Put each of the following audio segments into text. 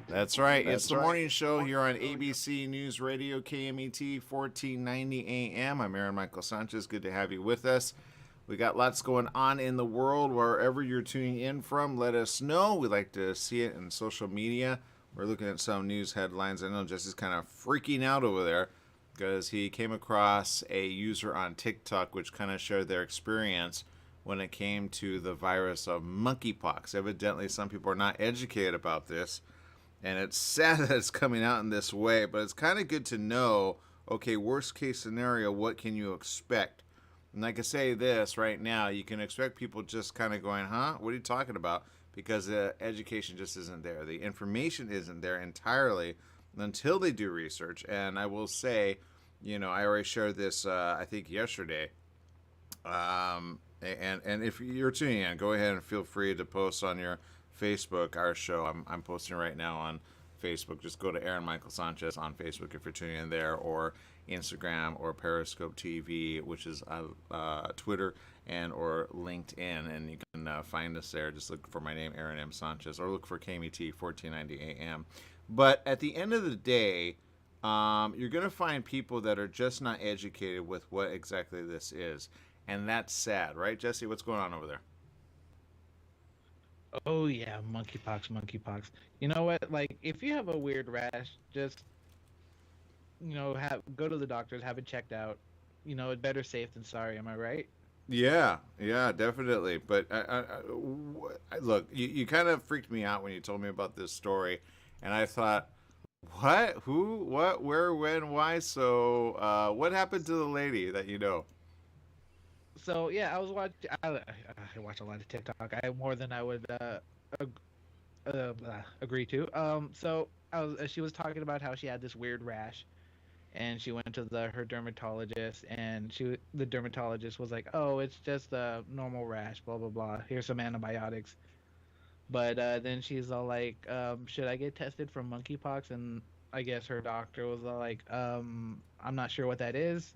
That's right. It's the morning show here on ABC News Radio, KMET 1490 AM. I'm Aaron Michael Sanchez. Good to have you with us. We got lots going on in the world. Wherever you're tuning in from, let us know. We like to see it in social media. We're looking at some news headlines. I know Jesse's kind of freaking out over there because he came across a user on TikTok which kind of shared their experience when it came to the virus of monkeypox. Evidently, some people are not educated about this. And it's sad that it's coming out in this way, but it's kind of good to know, okay, worst case scenario, what can you expect? And I can say this right now, you can expect people just kind of going, huh? What are you talking about? Because the education just isn't there. The information isn't there entirely until they do research. And I will say, I already shared this, I think, yesterday. And if you're tuning in, go ahead and feel free to post on your Facebook our show. I'm posting right now on Facebook. Just go to Aaron Michael Sanchez on Facebook if you're tuning in there, or Instagram, or Periscope TV, which is Twitter, and or LinkedIn, and you can find us there. Just look for my name, Aaron M. Sanchez, or look for KMET 1490 AM. But at the end of the day, you're going to find people that are just not educated with what exactly this is. And that's sad, right, Jesse? What's going on over there? Oh yeah, monkeypox, monkeypox. You know what? Like, if you have a weird rash, just have go to the doctors, have it checked out. It's better safe than sorry. Am I right? Yeah, definitely. But look, you kind of freaked me out when you told me about this story, and I thought, what, who, what, where, when, why? So, what happened to the lady that you know? So yeah, I was watching. I watch a lot of TikTok. I more than I would ag- agree to. She was talking about how she had this weird rash, and she went to her dermatologist, and the dermatologist was like, "Oh, it's just a normal rash. Blah blah blah. Here's some antibiotics." But then she's all like, "Should I get tested for monkeypox?" And I guess her doctor was all like, "I'm not sure what that is.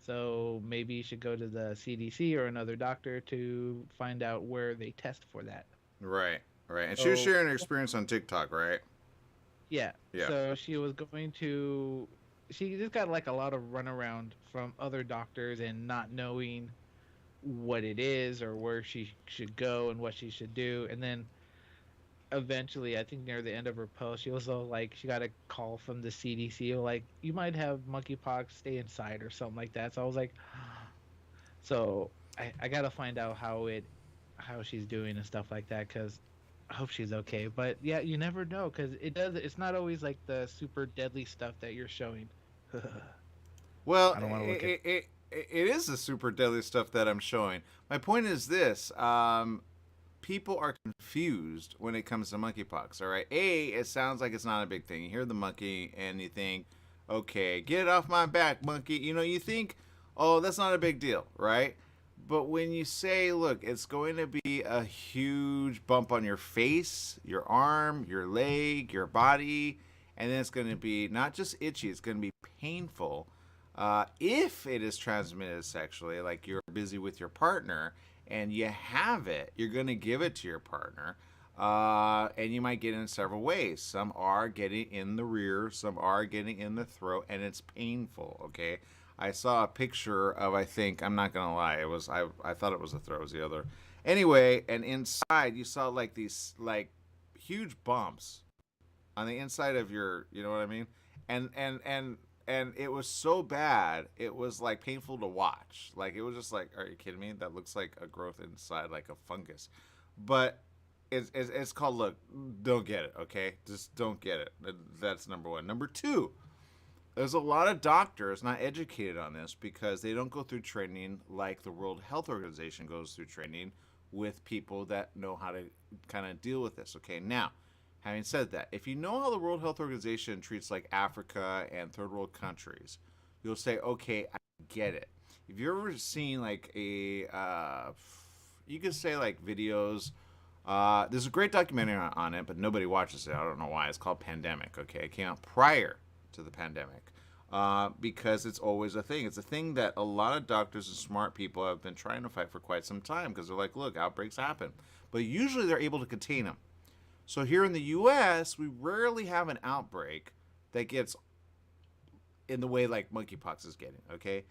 So maybe you should go to the CDC or another doctor to find out where they test for that." Right, right. And she was So sharing her experience on TikTok, right? yeah, Yeah. so she was going to. She just got like a lot of runaround from other doctors and not knowing what it is or where she should go and what she should do. And then eventually, I think near the end of her post, she was all like, she got a call from the CDC, like, you might have monkeypox, stay inside or something like that. So I was like, so I gotta find out how she's doing and stuff like that, because I hope she's okay. But yeah, you never know, because it's not always like the super deadly stuff that you're showing. I Well, don't want to look at. it is the super deadly stuff that I'm showing. My point is this: people are confused when it comes to monkeypox. All right, it sounds like it's not a big thing. You hear the monkey and you think, okay, get off my back, monkey. You think, oh, that's not a big deal, right? But when you say, look, it's going to be a huge bump on your face, your arm, your leg, your body, and then it's going to be not just itchy, it's going to be painful. If it is transmitted sexually, like you're busy with your partner and you have it, you're going to give it to your partner. And you might get it in several ways. Some are getting in the rear, some are getting in the throat, and it's painful. Okay, I saw a picture of, I think, I'm not gonna lie, it was I thought it was the throat, it was the other. Anyway, and inside you saw like these like huge bumps on the inside of your, you know what I mean? And it was so bad, it was like painful to watch. Like it was just like, are you kidding me? That looks like a growth inside, like a fungus. But it's called, look, don't get it, okay? Just don't get it. That's number one. Number two, there's a lot of doctors not educated on this because they don't go through training like the World Health Organization goes through training with people that know how to kind of deal with this. Okay, now, having said that, if you know how the World Health Organization treats like Africa and third world countries, you'll say, okay, I get it. If you've ever seen like you could say like videos. There's a great documentary on it, but nobody watches it. I don't know why. It's called Pandemic. Okay, it came out prior to the pandemic because it's always a thing. It's a thing that a lot of doctors and smart people have been trying to fight for quite some time because they're like, look, outbreaks happen, but usually they're able to contain them. So here in the US, we rarely have an outbreak that gets in the way like monkeypox is getting, okay?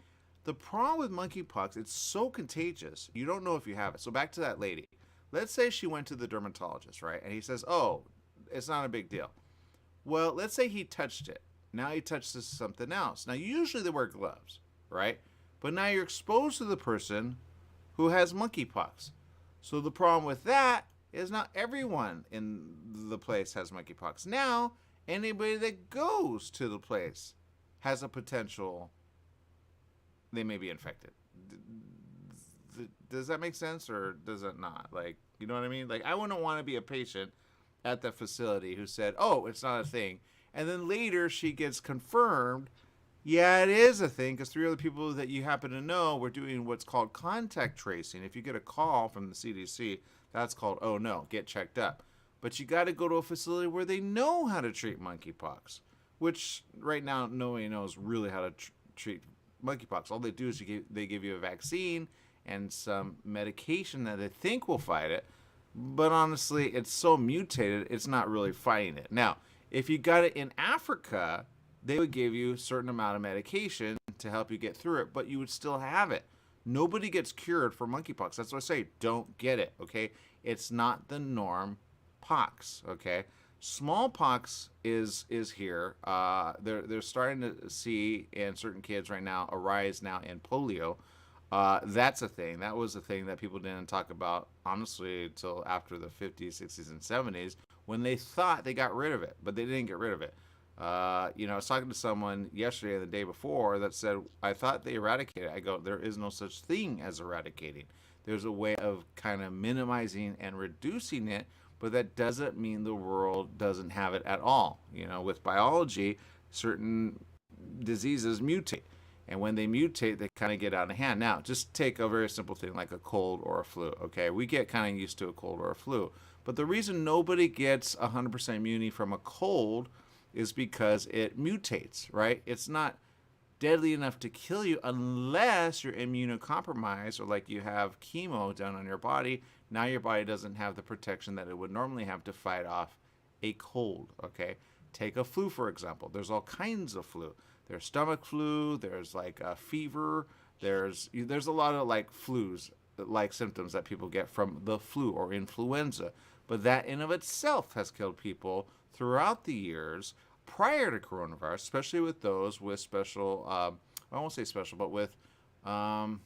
The problem with monkeypox, it's so contagious, you don't know if you have it. So back to that lady. Let's say she went to the dermatologist, right? And he says, oh, it's not a big deal. Well, let's say he touched it. Now he touches something else. Now, usually they wear gloves, right? But now you're exposed to the person who has monkeypox. So the problem with that is not everyone in the place has monkeypox. Now, anybody that goes to the place has a potential they may be infected. Does that make sense or does it not? Like, you know what I mean? Like, I wouldn't want to be a patient at the facility who said, oh, it's not a thing. And then later she gets confirmed, yeah, it is a thing because 3 other people that you happen to know were doing what's called contact tracing. If you get a call from the CDC, that's called, oh no, get checked up. But you got to go to a facility where they know how to treat monkeypox, which right now nobody knows really how to treat monkeypox. All they do is they give you a vaccine and some medication that they think will fight it. But honestly, it's so mutated, it's not really fighting it. Now, if you got it in Africa, they would give you a certain amount of medication to help you get through it, but you would still have it. Nobody gets cured for monkeypox. That's what I say. Don't get it, okay? It's not the norm pox, okay? Smallpox is here. They're starting to see in certain kids right now a rise now in polio. That's a thing. That was a thing that people didn't talk about, honestly, until after the 50s, 60s, and 70s when they thought they got rid of it, but they didn't get rid of it. I was talking to someone yesterday or the day before that said, I thought they eradicated it. I go, there is no such thing as eradicating. There's a way of kind of minimizing and reducing it, but that doesn't mean the world doesn't have it at all. With biology, certain diseases mutate. And when they mutate, they kind of get out of hand. Now, just take a very simple thing like a cold or a flu, okay? We get kind of used to a cold or a flu. But the reason nobody gets 100% immunity from a cold is because it mutates, right? It's not deadly enough to kill you unless you're immunocompromised or like you have chemo done on your body. Now your body doesn't have the protection that it would normally have to fight off a cold, okay? Take a flu, for example. There's all kinds of flu. There's stomach flu, there's like a fever, there's a lot of like flus, like symptoms that people get from the flu or influenza. But that in of itself has killed people throughout the years prior to coronavirus, especially with those with special, I won't say special, but with, I'll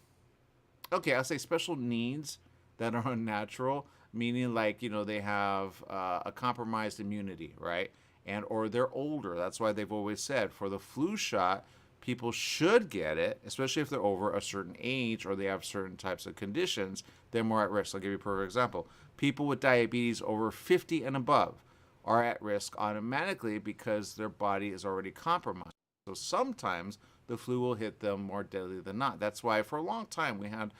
say special needs that are unnatural, meaning like, they have a compromised immunity, right? And or they're older. That's why they've always said for the flu shot, people should get it, especially if they're over a certain age or they have certain types of conditions. They're more at risk. I'll give you a perfect example. People with diabetes over 50 and above are at risk automatically because their body is already compromised. So sometimes the flu will hit them more deadly than not. That's why for a long time we had,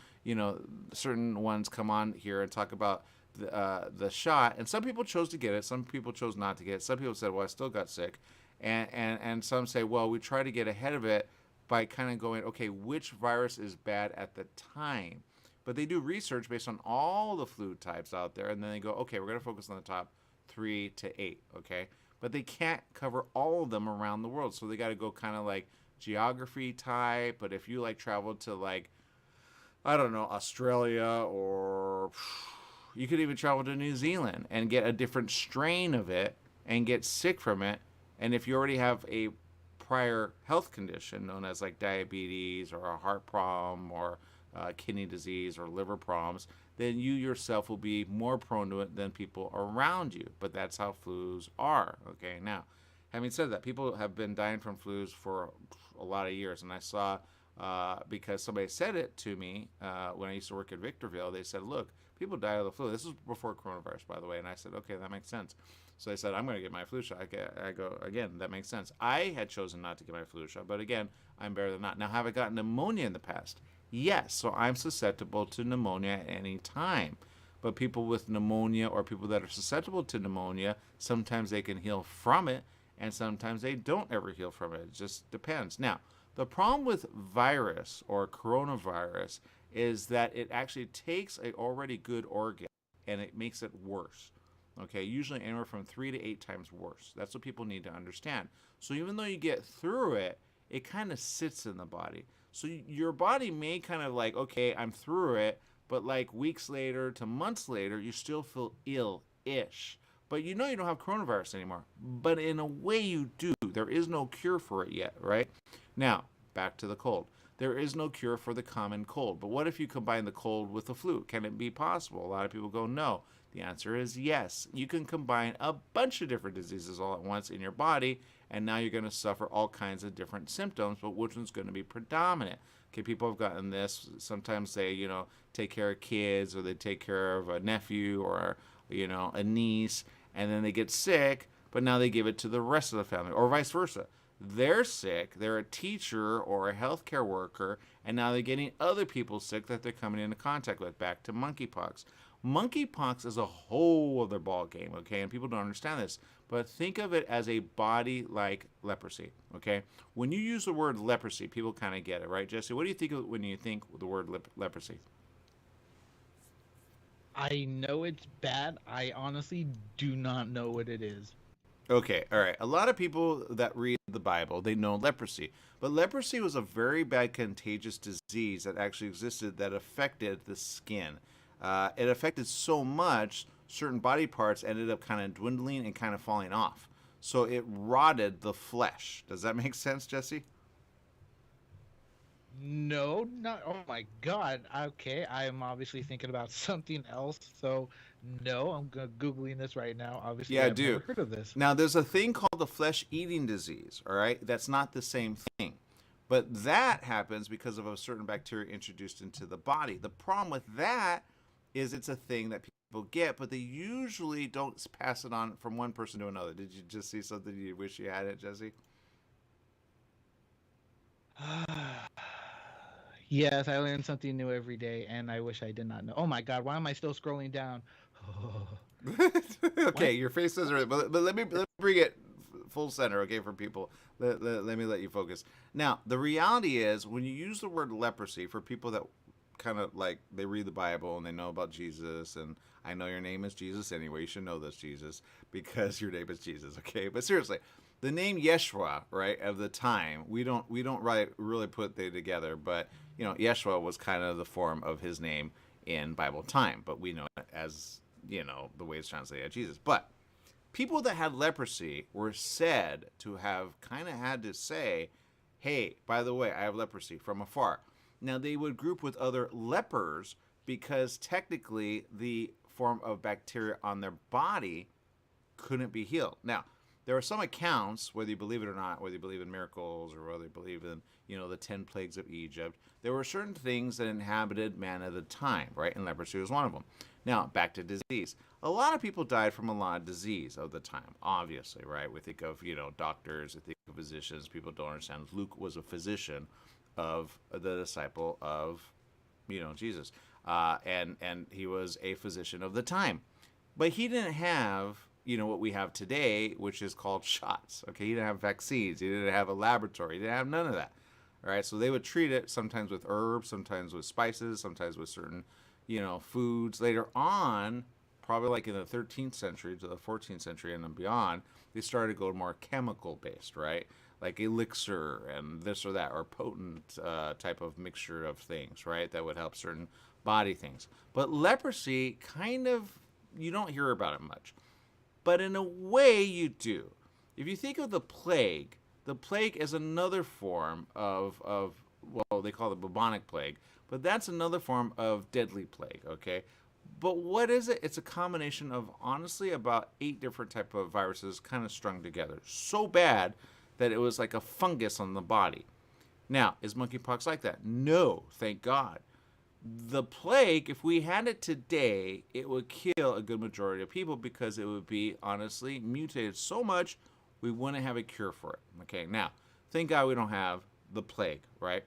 certain ones come on here and talk about the shot, and some people chose to get it, some people chose not to get it, some people said, well, I still got sick, and some say, well, we try to get ahead of it by kind of going, okay, which virus is bad at the time. But they do research based on all the flu types out there, and then they go, okay, we're going to focus on the top 3 to 8, okay? But they can't cover all of them around the world, so they got to go kind of like geography type. But if you like travel to like, I don't know, Australia, or you could even travel to New Zealand and get a different strain of it and get sick from it. And if you already have a prior health condition known as like diabetes or a heart problem or kidney disease or liver problems, then you yourself will be more prone to it than people around you. But that's how flus are. Okay, now, having said that, people have been dying from flus for a lot of years. And I saw, because somebody said it to me when I used to work at Victorville, they said, look, people die of the flu. This was before coronavirus, by the way. And I said, okay, that makes sense. So I said, I'm going to get my flu shot. I go, again, that makes sense. I had chosen not to get my flu shot, but again, I'm better than not. Now, have I gotten pneumonia in the past? Yes. So I'm susceptible to pneumonia at any time. But people with pneumonia or people that are susceptible to pneumonia, sometimes they can heal from it, and sometimes they don't ever heal from it. It just depends. Now, the problem with virus or coronavirus is that it actually takes an already good organ and it makes it worse. Okay, usually anywhere from 3 to 8 times worse. That's what people need to understand. So even though you get through it, it kind of sits in the body. So your body may kind of like, okay, I'm through it, but like weeks later to months later, you still feel ill-ish. But you know you don't have coronavirus anymore. But in a way you do. There is no cure for it yet, right? Now, back to the cold. There is no cure for the common cold. But what if you combine the cold with the flu? Can it be possible? A lot of people go, no. The answer is yes. You can combine a bunch of different diseases all at once in your body, and now you're going to suffer all kinds of different symptoms, but which one's going to be predominant? Okay, people have gotten this. Sometimes they, take care of kids, or they take care of a nephew or, a niece, and then they get sick, but now they give it to the rest of the family, or vice versa. They're sick, they're a teacher or a healthcare worker, and now they're getting other people sick that they're coming into contact with. Back to monkeypox. Monkeypox is a whole other ball game, okay? And people don't understand this, but think of it as a body like leprosy, okay? When you use the word leprosy, people kind of get it, right, Jesse? What do you think of when you think the word leprosy? I know it's bad. I honestly do not know what it is. Okay, all right. A lot of people that read the Bible, they know leprosy. But leprosy was a very bad contagious disease that actually existed that affected the skin. It affected so much, certain body parts ended up kind of dwindling and kind of falling off. So it rotted the flesh. Does that make sense, Jesse? No, not. Oh my God. Okay, I am obviously thinking about something else. So, no, I'm googling this right now. Obviously, Yeah, I I've never do. heard of this. Now, there's a thing called the flesh eating disease, all right? That's not the same thing. But that happens because of a certain bacteria introduced into the body. The problem with that is it's a thing that people get, but they usually don't pass it on from one person to another. Did you just see something you wish you had it, Jesse? Yes, I learn something new every day, and I wish I did not know. Oh my God, why am I still scrolling down? Okay, What? your face doesn't really, What? but let me bring it full center, okay, for people. Let me let you focus. Now, the reality is when you use the word leprosy for people that kind of like they read the Bible and they know about Jesus, and I know your name is Jesus anyway. You should know this, Jesus, because your name is Jesus, okay? But seriously, the name Yeshua, right, of the time, we don't really put they together, but Yeshua was kind of the form of his name in Bible time, but we know it as the way it's translated as Jesus. But people that had leprosy were said to have kind of had to say, hey, by the way, I have leprosy from afar. Now, they would group with other lepers because technically the form of bacteria on their body couldn't be healed. Now, there are some accounts, whether you believe it or not, whether you believe in miracles or whether you believe in, the 10 plagues of Egypt, there were certain things that inhabited man at the time, right? And leprosy was one of them. Now, back to disease. A lot of people died from a lot of disease of the time, obviously, right? We think of, doctors, we think of physicians. People don't understand. Luke was a physician of the disciple of, Jesus. And he was a physician of the time. But he didn't have, what we have today, which is called shots. Okay, he didn't have vaccines. He didn't have a laboratory. He didn't have none of that. All right, so they would treat it sometimes with herbs, sometimes with spices, sometimes with certain, foods. Later on, probably like in the 13th century to the 14th century and then beyond, they started to go more chemical based, right? Like elixir and this or that, or potent type of mixture of things, right? That would help certain body things. But leprosy, kind of, you don't hear about it much. But in a way, you do. If you think of the plague is another form of well, they call it bubonic plague, but that's another form of deadly plague, okay? But what is it? It's a combination of, honestly, about 8 different type of viruses kind of strung together. So bad that it was like a fungus on the body. Now, is monkeypox like that? No, thank God. The plague, if we had it today, it would kill a good majority of people because it would be, honestly, mutated so much we wouldn't have a cure for it. Okay, now, thank God we don't have the plague, right?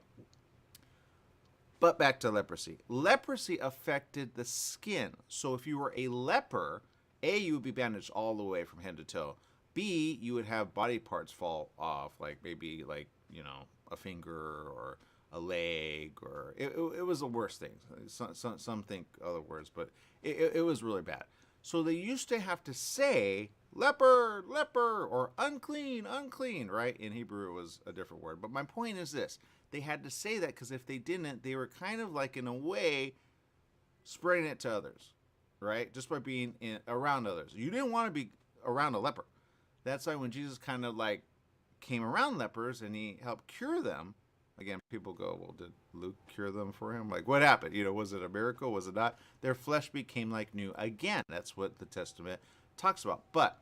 But back to leprosy. Leprosy affected the skin. So if you were a leper, A, you would be bandaged all the way from head to toe. B, you would have body parts fall off, like maybe like, a finger or a leg, or it was the worst thing. Some think other words, but it was really bad. So they used to have to say leper, leper, or unclean, unclean, right? In Hebrew, it was a different word. But my point is this: they had to say that because if they didn't, they were kind of like, in a way, spreading it to others, right? Just by being around others. You didn't want to be around a leper. That's why when Jesus kind of like came around lepers and he helped cure them, again, people go, well, did Luke cure them for him? Like, what happened? Was it a miracle? Was it not? Their flesh became like new again. That's what the Testament talks about. But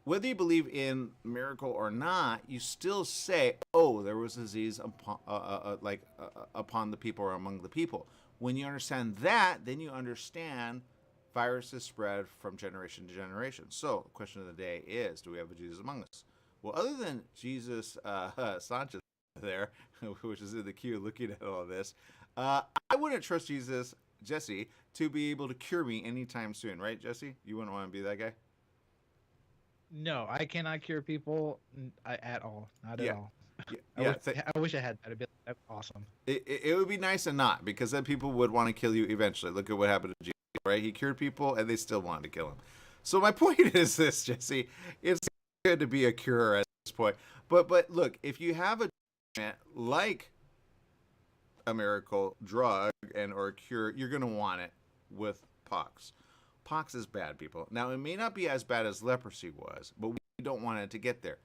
whether you believe in miracle or not, you still say, oh, there was disease upon the people or among the people. When you understand that, then you understand viruses spread from generation to generation. So, the question of the day is, do we have a Jesus among us? Well, other than Jesus Sanchez there, which is in the queue looking at all this, I wouldn't trust Jesus, Jesse, to be able to cure me anytime soon, right, Jesse? You wouldn't want to be that guy? No, I cannot cure people at all. Not at Yeah. all. Yeah, I yeah. wish, I wish I had that. It'd be that's awesome. It would be nice and not, because then people would want to kill you eventually. Look at what happened to Jesus, right? He cured people and they still wanted to kill him. So my point is this, Jesse: it's good to be a curer at this point. But look, if you have a treatment like a miracle drug and or a cure, you're gonna want it with pox. Pox is bad, people. Now, it may not be as bad as leprosy was, but we don't want it to get there,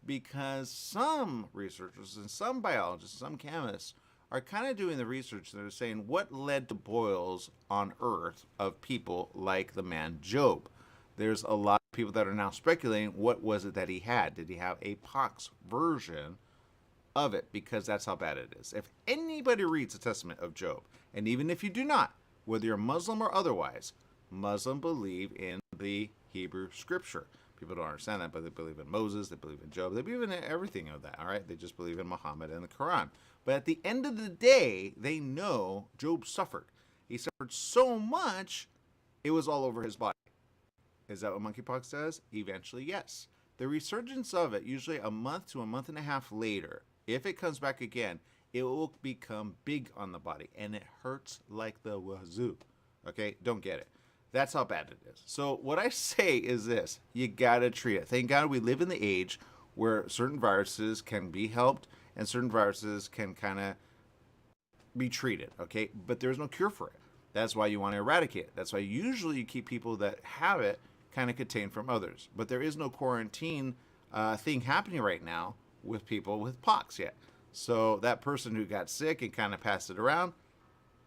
because some researchers and some biologists, some chemists are kind of doing the research that are saying what led to boils on Earth of people like the man Job. There's a lot of people that are now speculating what was it that he had. Did he have a pox version of it? Because that's how bad it is. If anybody reads the Testament of Job, and even if you do not, whether you're Muslim or otherwise, Muslim believe in the Hebrew scripture. People don't understand that, but they believe in Moses, they believe in Job, they believe in everything of that, all right? They just believe in Muhammad and the Quran. But at the end of the day, they know Job suffered. He suffered so much, it was all over his body. Is that what monkeypox does? Eventually, yes. The resurgence of it, usually a month to a month and a half later, if it comes back again, it will become big on the body, and it hurts like the wazoo. Okay? Don't get it. That's how bad it is. So what I say is this: you gotta treat it. Thank God we live in the age where certain viruses can be helped and certain viruses can kind of be treated, okay? But there's no cure for it. That's why you want to eradicate it. That's why usually you keep people that have it kind of contained from others. But there is no quarantine thing happening right now with people with pox yet. So that person who got sick and kind of passed it around,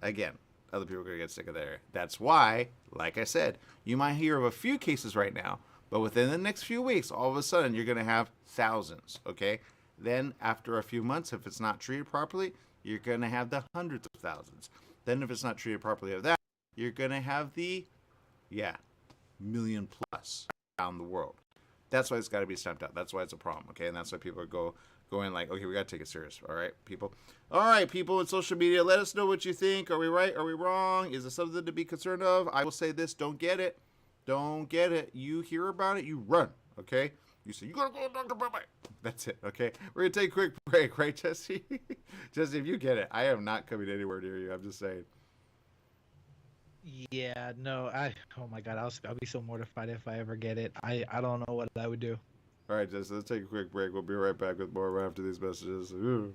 again, other people are going to get sick of that. That's why, like I said, you might hear of a few cases right now, but within the next few weeks, all of a sudden, you're going to have thousands, okay? Then, after a few months, if it's not treated properly, you're going to have the hundreds of thousands. Then, if it's not treated properly of that, you're going to have the, million plus around the world. That's why it's got to be stamped out. That's why it's a problem, okay? And that's why people are going like, okay, we got to take it serious. All right, people. All right, people in social media, let us know what you think. Are we right? Are we wrong? Is it something to be concerned of? I will say this: don't get it. Don't get it. You hear about it, you run, okay? You say, you got to go to Dr. Bye-bye. That's it, okay? We're going to take a quick break, right, Jesse? Jesse, if you get it, I am not coming anywhere near you. I'm just saying. Yeah, no, oh my God, I'll be so mortified if I ever get it. I don't know what I would do. All right, Jesse, let's take a quick break. We'll be right back with more right after these messages. Ooh.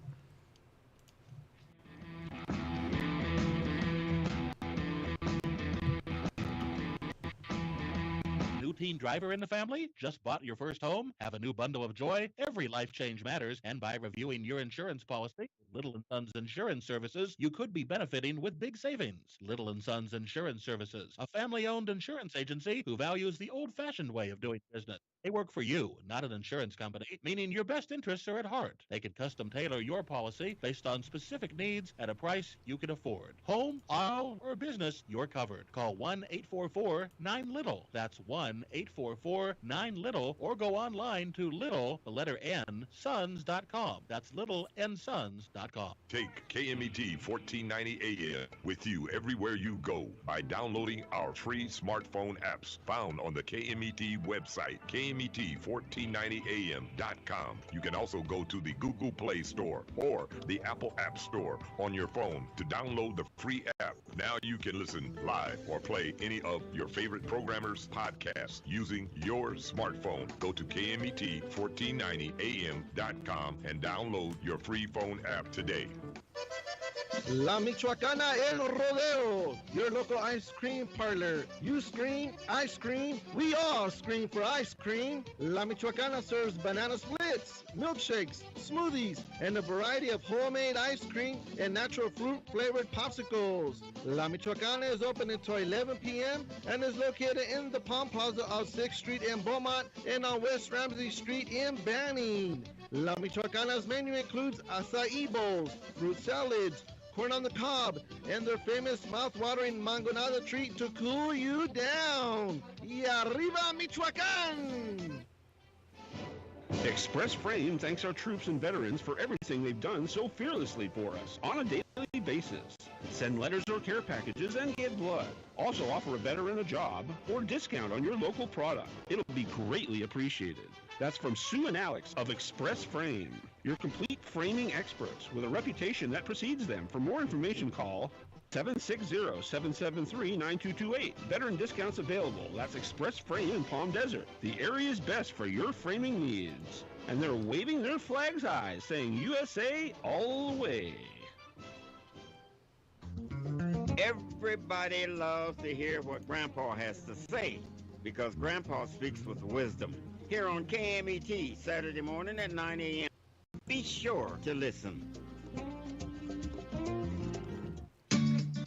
New teen driver in the family? Just bought your first home? Have a new bundle of joy? Every life change matters, and by reviewing your insurance policy, Little & Sons Insurance Services, you could be benefiting with big savings. Little & Sons Insurance Services, a family-owned insurance agency who values the old-fashioned way of doing business. They work for you, not an insurance company, meaning your best interests are at heart. They can custom tailor your policy based on specific needs at a price you can afford. Home, auto, or business, you're covered. Call 1-844-9-LITTLE. That's 1-844-9-LITTLE, or go online to little, the letter N, sons.com. That's littleNsons.com. Take KMET 1490 AM with you everywhere you go by downloading our free smartphone apps found on the KMET website, KMET KMET1490AM.com. You can also go to the Google Play Store or the Apple App Store on your phone to download the free app. Now you can listen live or play any of your favorite programmers' podcasts using your smartphone. Go to KMET1490AM.com and download your free phone app today. La Michoacana El Rodeo, your local ice cream parlor. You scream, I scream, we all scream for ice cream. La Michoacana serves banana splits, milkshakes, smoothies, and a variety of homemade ice cream and natural fruit flavored popsicles. La Michoacana is open until 11 p.m. and is located in the Palm Plaza of 6th Street in Beaumont and on West Ramsey Street in Banning. La Michoacana's menu includes acai bowls, fruit salads, corn on the cob, and their famous mouth-watering mangonada treat to cool you down. Y arriba, Michoacán! Express Frame thanks our troops and veterans for everything they've done so fearlessly for us on a daily basis. Send letters or care packages and give blood. Also offer a veteran a job or discount on your local product. It'll be greatly appreciated. That's from Sue and Alex of Express Frame, your complete framing experts with a reputation that precedes them. For more information, call 760-773-9228. Veteran discounts available. That's Express Frame in Palm Desert, the area's best for your framing needs. And they're waving their flags high, saying USA all the way. Everybody loves to hear what Grandpa has to say because Grandpa speaks with wisdom. Here on KMET, Saturday morning at 9 a.m. Be sure to listen.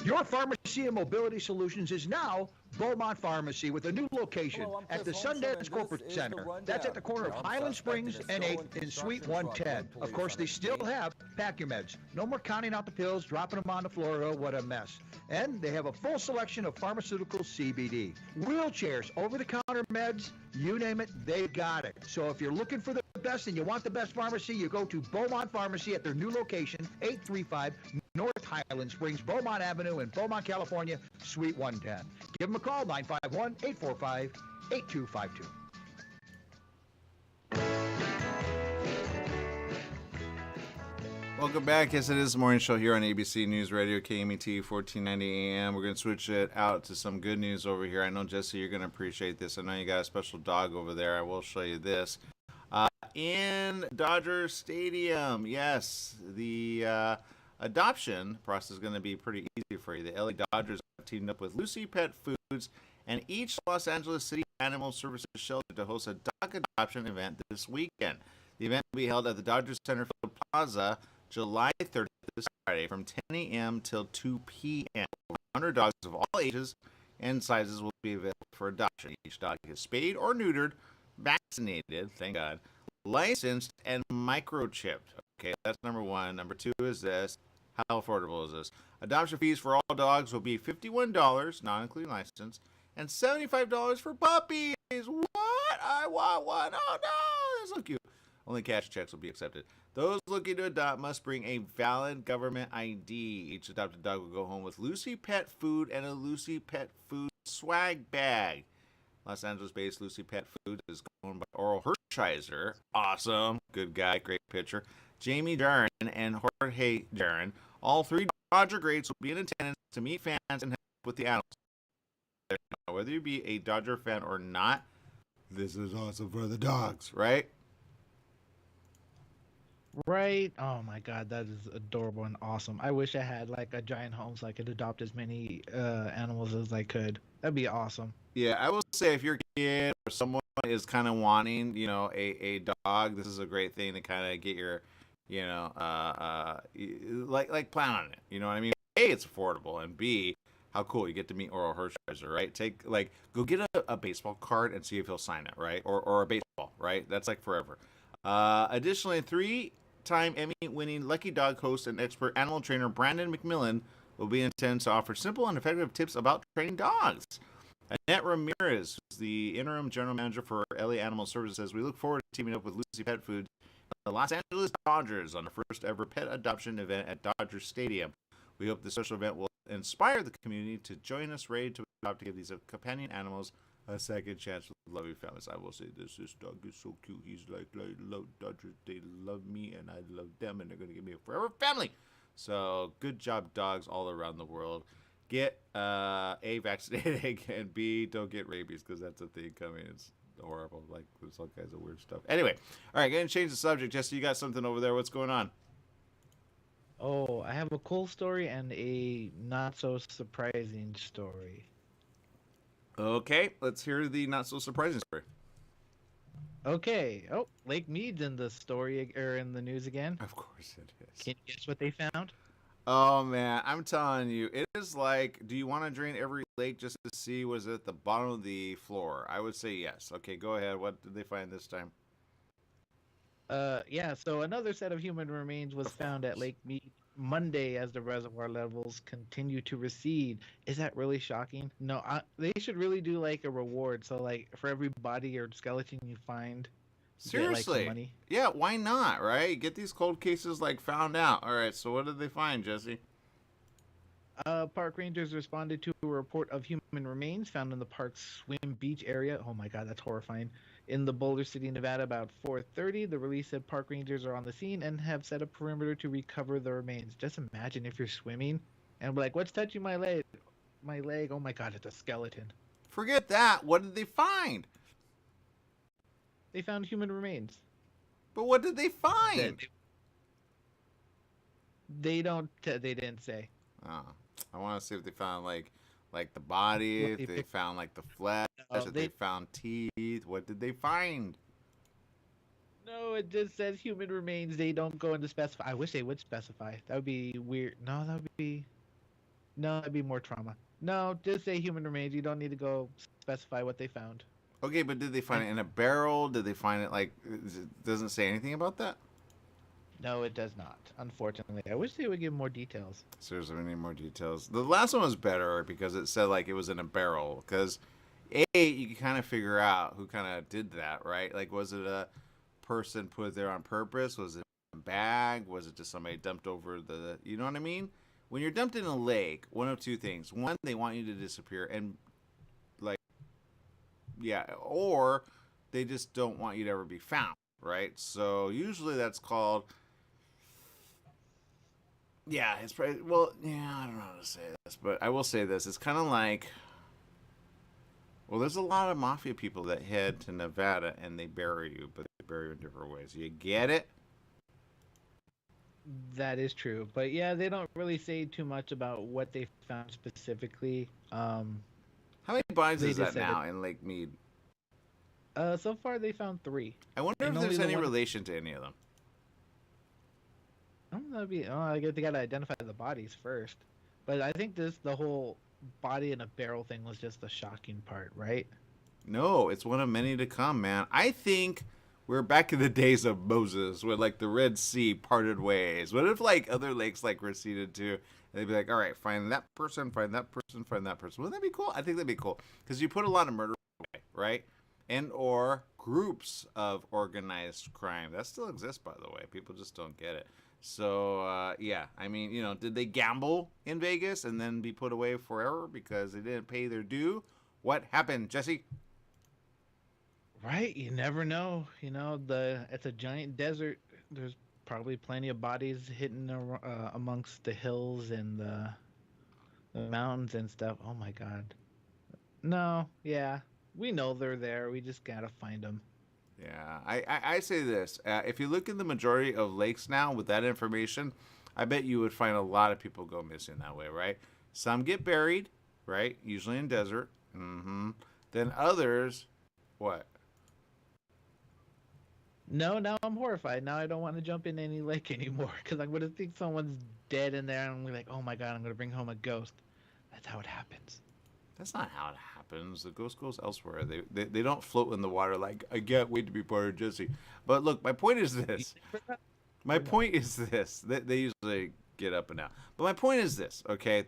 Your pharmacy and mobility solutions is now Beaumont Pharmacy with a new location at the Sundance Corporate Center. That's at the corner of Highland Springs and 8th in Suite 110. Of course, they still have Pack Your Meds. No more counting out the pills, dropping them on the floor. Oh, what a mess. And they have a full selection of pharmaceutical CBD. Wheelchairs, over-the-counter meds, you name it, they got it. So if you're looking for the best and you want the best pharmacy, you go to Beaumont Pharmacy at their new location, 835 North Highland Springs, Beaumont Avenue in Beaumont, California, Suite 110. Give them a call, 951-845-8252. Welcome back. Yes, it is the morning show here on ABC News Radio, KMET 1490 AM. We're going to switch it out to some good news over here. I know, Jesse, you're going to appreciate this. I know you got a special dog over there. I will show you this. In Dodger Stadium, yes, the adoption process is going to be pretty easy for you. The LA Dodgers have teamed up with Lucy Pet Foods and each Los Angeles City Animal Services shelter to host a dog adoption event this weekend. The event will be held at the Dodgers Center Field Plaza July 30th, this Friday, from 10 a.m. till 2 p.m. Over 100 dogs of all ages and sizes will be available for adoption. Each dog is spayed or neutered, vaccinated, thank God, licensed, and microchipped. Okay, that's number one. Number two is this. How affordable is this? Adoption fees for all dogs will be $51, not including license, and $75 for puppies. What? I want one. Oh, no. That's so cute. Only cash checks will be accepted. Those looking to adopt must bring a valid government ID. Each adopted dog will go home with Lucy Pet Food and a Lucy Pet Food swag bag. Los Angeles-based Lucy Pet Food is owned by Oral Hershiser. Awesome. Good guy. Great pitcher. Jamie Darren and Jorge Darren. All three Dodger greats will be in attendance to meet fans and help with the animals. Whether you be a Dodger fan or not, this is awesome for the dogs, right? Right? Oh my God, that is adorable and awesome. I wish I had like a giant home so I could adopt as many animals as I could. That'd be awesome. Yeah, I will say if your kid or someone is kind of wanting, a dog, this is a great thing to kind of get your, like plan on it. You know what I mean? A, it's affordable, and B, how cool you get to meet Oral Hershiser, right? Go get a baseball card and see if he'll sign it, right? Or a baseball, right? That's like forever. Additionally, 3-time Emmy-winning Lucky Dog host and expert animal trainer Brandon McMillan will be in attendance to offer simple and effective tips about training dogs. Annette Ramirez, who's the interim general manager for LA Animal Services, says, we look forward to teaming up with Lucy Pet Food and the Los Angeles Dodgers on the first ever pet adoption event at Dodger Stadium. We hope this special event will inspire the community to join us ready to adopt to give these companion animals a second chance with loving families. I will say this dog is so cute. He's like love Dodgers. They love me and I love them, and they're gonna give me a forever family. So good job, dogs all around the world. Get A, vaccinated, and B, don't get rabies, because that's a thing coming. It's horrible. Like, there's all kinds of weird stuff. Anyway, all right, gonna change the subject. Jesse, you got something over there. What's going on? Oh, I have a cool story and a not so surprising story. Okay, let's hear the not so surprising story. Okay. Oh, Lake Mead's in the story or in the news again. Of course it is. Can you guess what they found? Oh man, I'm telling you, it is like, do you want to drain every lake just to see what's at the bottom of the floor? I would say yes. Okay, go ahead. What did they find this time? Yeah, so another set of human remains was found at Lake Mead Monday as the reservoir levels continue to recede. Is that really shocking? No, they should really do like a reward. So like for every body or skeleton you find, get, like, some Seriously? money. Yeah, why not, right? Get these cold cases like found out. All right, so what did they find, Jesse? Park rangers responded to a report of human remains found in the park's swim beach area. Oh my god, that's horrifying. In the Boulder City, Nevada, about 4:30, the release said park rangers are on the scene and have set a perimeter to recover the remains. Just imagine if you're swimming and be like, "What's touching my leg? My leg? Oh my god, it's a skeleton." Forget that. What did they find? They found human remains. But what did they find? They don't. They didn't say. Oh, I want to see if they found like the body, What if they they picked- found like the flesh, if they found teeth. What did they find? No, it just says human remains. They don't go into specify. I wish they would specify. That would be weird. No, that would be. No, that'd be more trauma. No, just say human remains. You don't need to go specify what they found. Okay, but did they find it in a barrel? Did they find it like? It doesn't say anything about that. No, it does not. Unfortunately, I wish they would give more details. Seriously, we need more details. The last one was better because it said like it was in a barrel. Because you can kind of figure out who kind of did that, right? Like, was it a person put it there on purpose? Was it a bag? Was it just somebody dumped over the? You know what I mean? When you're dumped in a lake, one of two things: one, they want you to disappear, and like, yeah, or they just don't want you to ever be found, right? So usually that's called. Yeah, it's probably, well, yeah, I don't know how to say this, but I will say this. It's kind of like, well, there's a lot of mafia people that head to Nevada and they bury you, but they bury you in different ways. You get it? That is true, but yeah, they don't really say too much about what they found specifically. How many bodies They is just that said now in Lake Mead? So far they found 3. I wonder And if only there's the any one- relation to any of them. I guess they gotta identify the bodies first. But I think the whole body in a barrel thing was just the shocking part, right? No, it's one of many to come, man. I think we're back in the days of Moses when like the Red Sea parted ways. What if like other lakes like receded too? And they'd be like, all right, find that person, find that person, find that person. Wouldn't that be cool? I think that'd be cool because you put a lot of murder away, right? And or groups of organized crime that still exists, by the way. People just don't get it. So yeah, I mean, you know, did they gamble in Vegas and then be put away forever because they didn't pay their due? What happened, Jesse? Right? You never know. You know, it's a giant desert. There's probably plenty of bodies hidden amongst the hills and the mountains and stuff. Oh my god. No, yeah. We know they're there. We just gotta find them. Yeah, I say this. If you look in the majority of lakes now with that information, I bet you would find a lot of people go missing that way, right? Some get buried, right? Usually in desert. Mm-hmm. Then others, what? No, now I'm horrified. Now I don't want to jump in any lake anymore because I'm gonna think someone's dead in there, and I'm gonna be like, oh my god, I'm gonna bring home a ghost. That's how it happens. That's not how it happens. The ghost goes elsewhere. They don't float in the water like, I can't wait to be part of Jesse. But look, my point is this. My point is this. They usually get up and out. But my point is this, okay?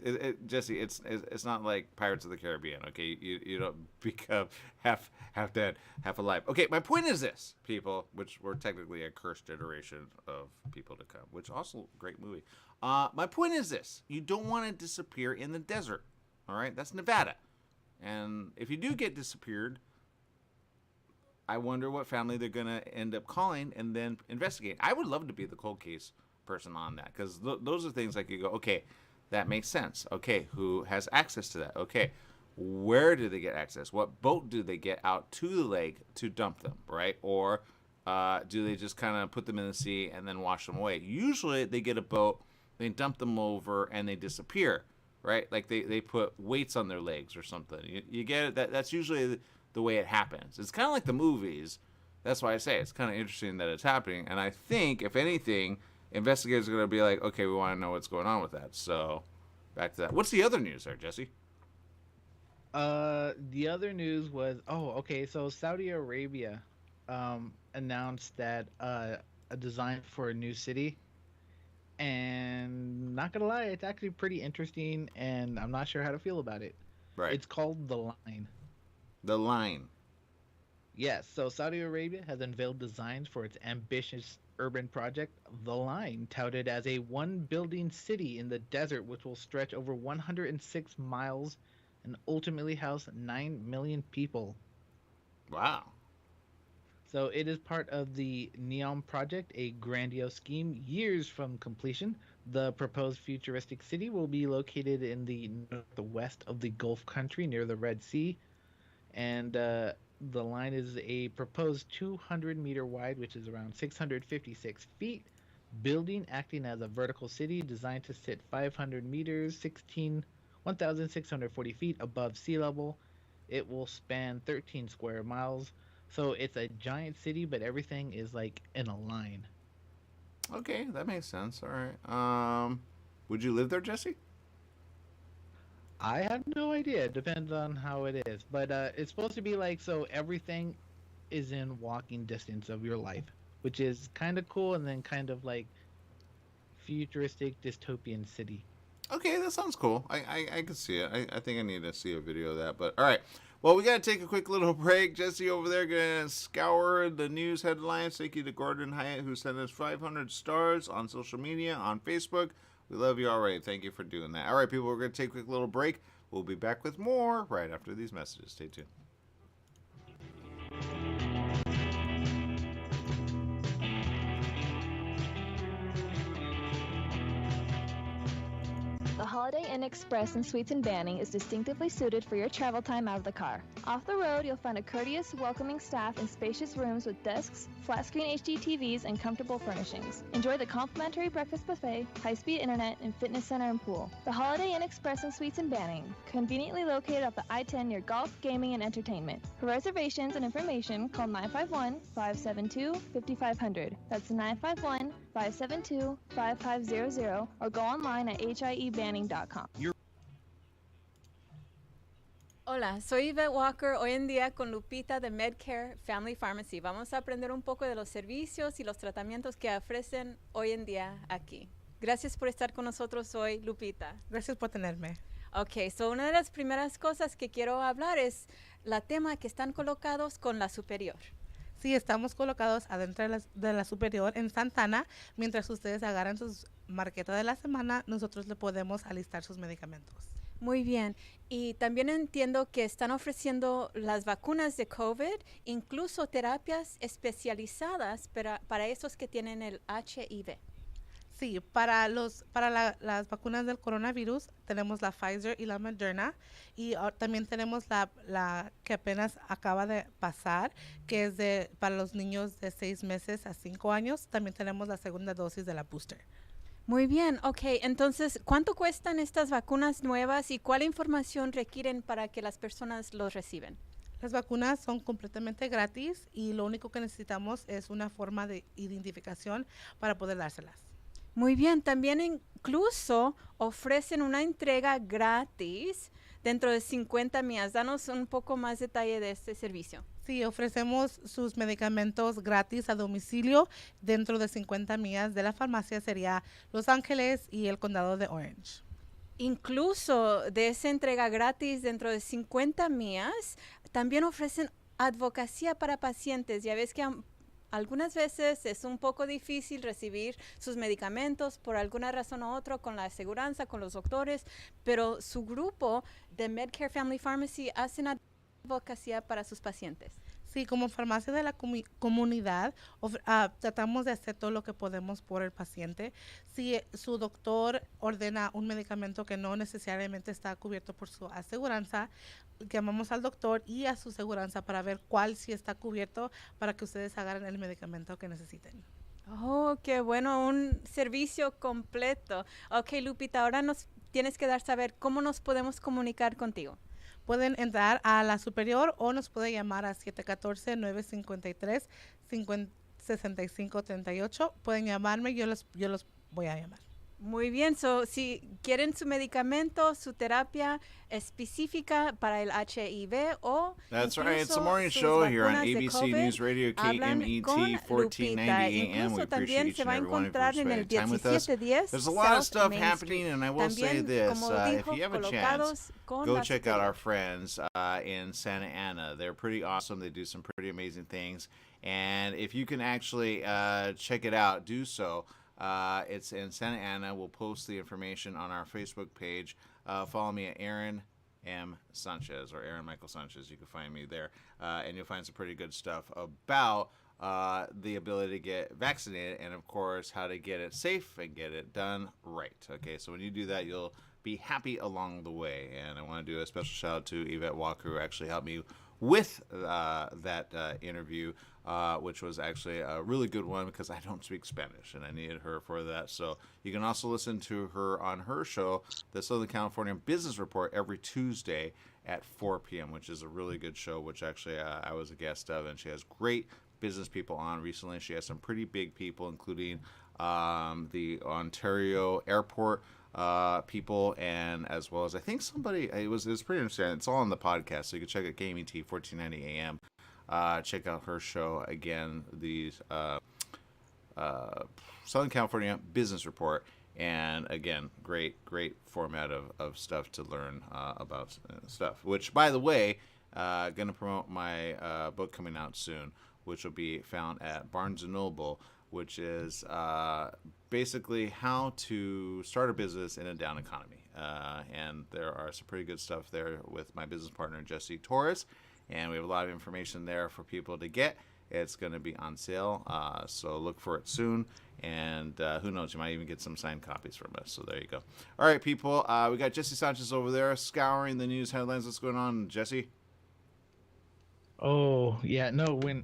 Jesse, it's not like Pirates of the Caribbean, okay? You don't become half dead, half alive. Okay, my point is this, people, which we're technically a cursed generation of people to come, which also great movie. My point is this. You don't want to disappear in the desert, all right? That's Nevada. And if you do get disappeared, I wonder what family they're going to end up calling and then investigate. I would love to be the cold case person on that, because those are things like you go, okay, that makes sense. Okay, who has access to that? Okay, where do they get access? What boat do they get out to the lake to dump them, right? Or do they just kind of put them in the sea and then wash them away? Usually they get a boat, they dump them over, and they disappear, right? Like they put weights on their legs or something. You get it? That's usually the way it happens. It's kind of like the movies. That's why I say it's kind of interesting that it's happening. And I think, if anything, investigators are going to be like, okay, we want to know what's going on with that. So back to that. What's the other news there, Jesse? The other news was, so Saudi Arabia announced that a design for a new city. And not gonna lie, it's actually pretty interesting, and I'm not sure how to feel about it. Right. It's called The Line. The Line. Yes, so Saudi Arabia has unveiled designs for its ambitious urban project, The Line, touted as a one-building city in the desert which will stretch over 106 miles and ultimately house 9 million people. Wow. So it is part of the NEOM project, a grandiose scheme years from completion. The proposed futuristic city will be located in the northwest of the Gulf country near the Red Sea. And the line is a proposed 200-meter wide, which is around 656 feet, building acting as a vertical city designed to sit 500 meters, 1,640 feet above sea level. It will span 13 square miles. So it's a giant city, but everything is like in a line. Okay, that makes sense. All right. Would you live there, Jesse? I have no idea. It depends on how it is. But it's supposed to be like, so everything is in walking distance of your life, which is kind of cool, and then kind of like futuristic dystopian city. Okay, that sounds cool. I can see it. I think I need to see a video of that. But all right. Well, we got to take a quick little break. Jesse over there going to scour the news headlines. Thank you to Gordon Hyatt, who sent us 500 stars on social media, on Facebook. We love you already. Thank you for doing that. All right, people, we're going to take a quick little break. We'll be back with more right after these messages. Stay tuned. The Holiday Inn Express and Suites in Banning is distinctively suited for your travel time out of the car. Off the road, you'll find a courteous, welcoming staff in spacious rooms with desks, flat-screen HD TVs, and comfortable furnishings. Enjoy the complimentary breakfast buffet, high-speed internet, and fitness center and pool. The Holiday Inn Express and Suites in Banning, conveniently located off the I-10 near golf, gaming, and entertainment. For reservations and information, call 951-572-5500. That's 951-572-5500, or go online at hiebanning.com. Hola, soy Yvette Walker, hoy en día con Lupita de Medcare Family Pharmacy. Vamos a aprender un poco de los servicios y los tratamientos que ofrecen hoy en día aquí. Gracias por estar con nosotros hoy, Lupita. Gracias por tenerme. Ok, so una de las primeras cosas que quiero hablar es la tema que están colocados con la superior. Sí, estamos colocados adentro de la superior en Santana. Mientras ustedes agarran sus marquetas de la semana, nosotros le podemos alistar sus medicamentos. Muy bien. Y también entiendo que están ofreciendo las vacunas de COVID, incluso terapias especializadas para esos que tienen el HIV. Sí, para las vacunas del coronavirus tenemos la Pfizer y la Moderna, y también tenemos la que apenas acaba de pasar, que es para los niños de 6 meses a 5 años. También tenemos la segunda dosis de la booster. Muy bien, ok. Entonces, ¿cuánto cuestan estas vacunas nuevas y cuál información requieren para que las personas los reciben? Las vacunas son completamente gratis y lo único que necesitamos es una forma de identificación para poder dárselas. Muy bien, también incluso ofrecen una entrega gratis dentro de 50 millas. Danos un poco más detalle de este servicio. Sí, ofrecemos sus medicamentos gratis a domicilio dentro de 50 millas de la farmacia. Sería Los Ángeles y el condado de Orange. Incluso de esa entrega gratis dentro de 50 millas, también ofrecen advocacia para pacientes. Ya ves que algunas veces es un poco difícil recibir sus medicamentos por alguna razón u otra con la aseguranza, con los doctores, pero su grupo de Medcare Family Pharmacy hace una advocacia para sus pacientes. Sí, como farmacia de la comunidad, tratamos de hacer todo lo que podemos por el paciente. Si su doctor ordena un medicamento que no necesariamente está cubierto por su aseguranza, llamamos al doctor y a su aseguranza para ver cuál sí está cubierto para que ustedes hagan el medicamento que necesiten. Oh, qué bueno, un servicio completo. Ok, Lupita, ahora nos tienes que dar saber cómo nos podemos comunicar contigo. Pueden entrar a la superior o nos puede llamar a 714-953-6538. Pueden llamarme, yo los voy a llamar. Muy bien, si quieren su medicamento, su terapia específica para el HIV o That's right, it's the morning show here on ABC News Radio KMET 1490 AM. We appreciate each and every one of you for spending time with us. There's a lot of stuff happening, and I will say this, if you have a chance, go check out our friends in Santa Ana. They're pretty awesome. They do some pretty amazing things, and if you can actually check it out, do so. It's in Santa Ana. We'll post the information on our Facebook page. Follow me at Aaron M. Sanchez or Aaron Michael Sanchez. You can find me there. And you'll find some pretty good stuff about the ability to get vaccinated and, of course, how to get it safe and get it done right. Okay, so when you do that, you'll be happy along the way. And I want to do a special shout out to Yvette Walker, who actually helped me with that interview, which was actually a really good one because I don't speak Spanish and I needed her for that. So you can also listen to her on her show, the Southern California Business Report, every Tuesday at 4 p.m., which is a really good show, which actually I was a guest of, and she has great business people on recently. She has some pretty big people, including the Ontario Airport people, and as well as I think somebody, it was pretty interesting. It's all on the podcast, so you can check out KMET 1490 AM. Check out her show again, the Southern California Business Report, and again, great format of stuff to learn about stuff. Which, by the way, gonna promote my book coming out soon, which will be found at Barnes & Noble, which is basically how to start a business in a down economy. And there are some pretty good stuff there with my business partner, Jesse Torres. And we have a lot of information there for people to get. It's going to be on sale, so look for it soon. And who knows, you might even get some signed copies from us. So there you go. All right, people, we got Jesse Sanchez over there scouring the news headlines. What's going on, Jesse? Oh, yeah, no, when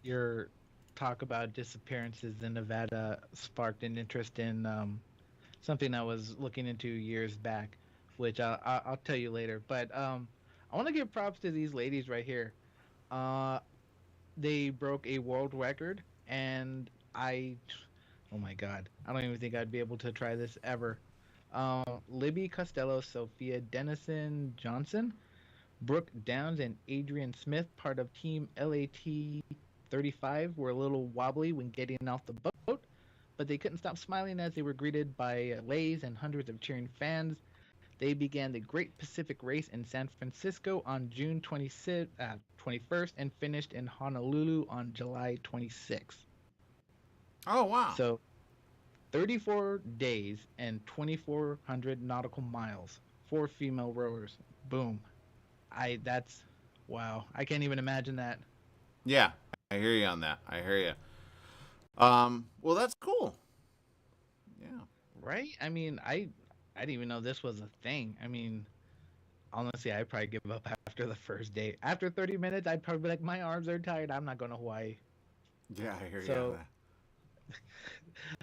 your talk about disappearances in Nevada sparked an interest in something I was looking into years back, which I'll tell you later. But I want to give props to these ladies right here. They broke a world record, and oh my God, I don't even think I'd be able to try this ever. Libby Costello, Sophia Dennison Johnson, Brooke Downs, and Adrian Smith, part of Team LAT 35, were a little wobbly when getting off the boat, but they couldn't stop smiling as they were greeted by lays and hundreds of cheering fans. They began the Great Pacific Race in San Francisco on June 21st and finished in Honolulu on July 26th. Oh, wow. So 34 days and 2,400 nautical miles. 4 female rowers. Boom. That's, wow. I can't even imagine that. Yeah, I hear you on that. I hear you. Well, that's cool. Yeah. Right? I mean, I didn't even know this was a thing. I mean, honestly, I'd probably give up after the first day. After 30 minutes, I'd probably be like, my arms are tired. I'm not going to Hawaii. Yeah, I hear you on that.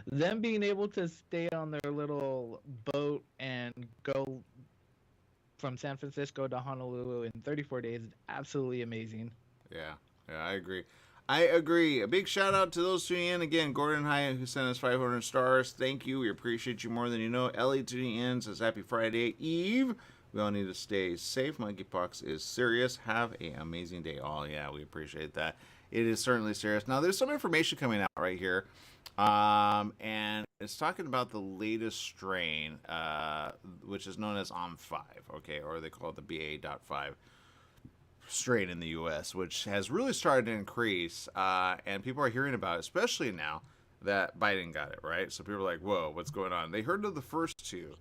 Them being able to stay on their little boat and go from San Francisco to Honolulu in 34 days is absolutely amazing. Yeah, I agree. A big shout out to those tuning in. Again, Gordon Hyatt, who sent us 500 stars. Thank you. We appreciate you more than you know. Ellie tuning in says happy Friday Eve. We all need to stay safe. Monkeypox is serious. Have an amazing day. Oh, yeah, we appreciate that. It is certainly serious. Now, there's some information coming out right here. And it's talking about the latest strain, which is known as OM5, okay, or they call it the BA.5. strain in the U.S., which has really started to increase, and people are hearing about it, especially now that Biden got it, right? So people are like, whoa, what's going on? They heard of the first two,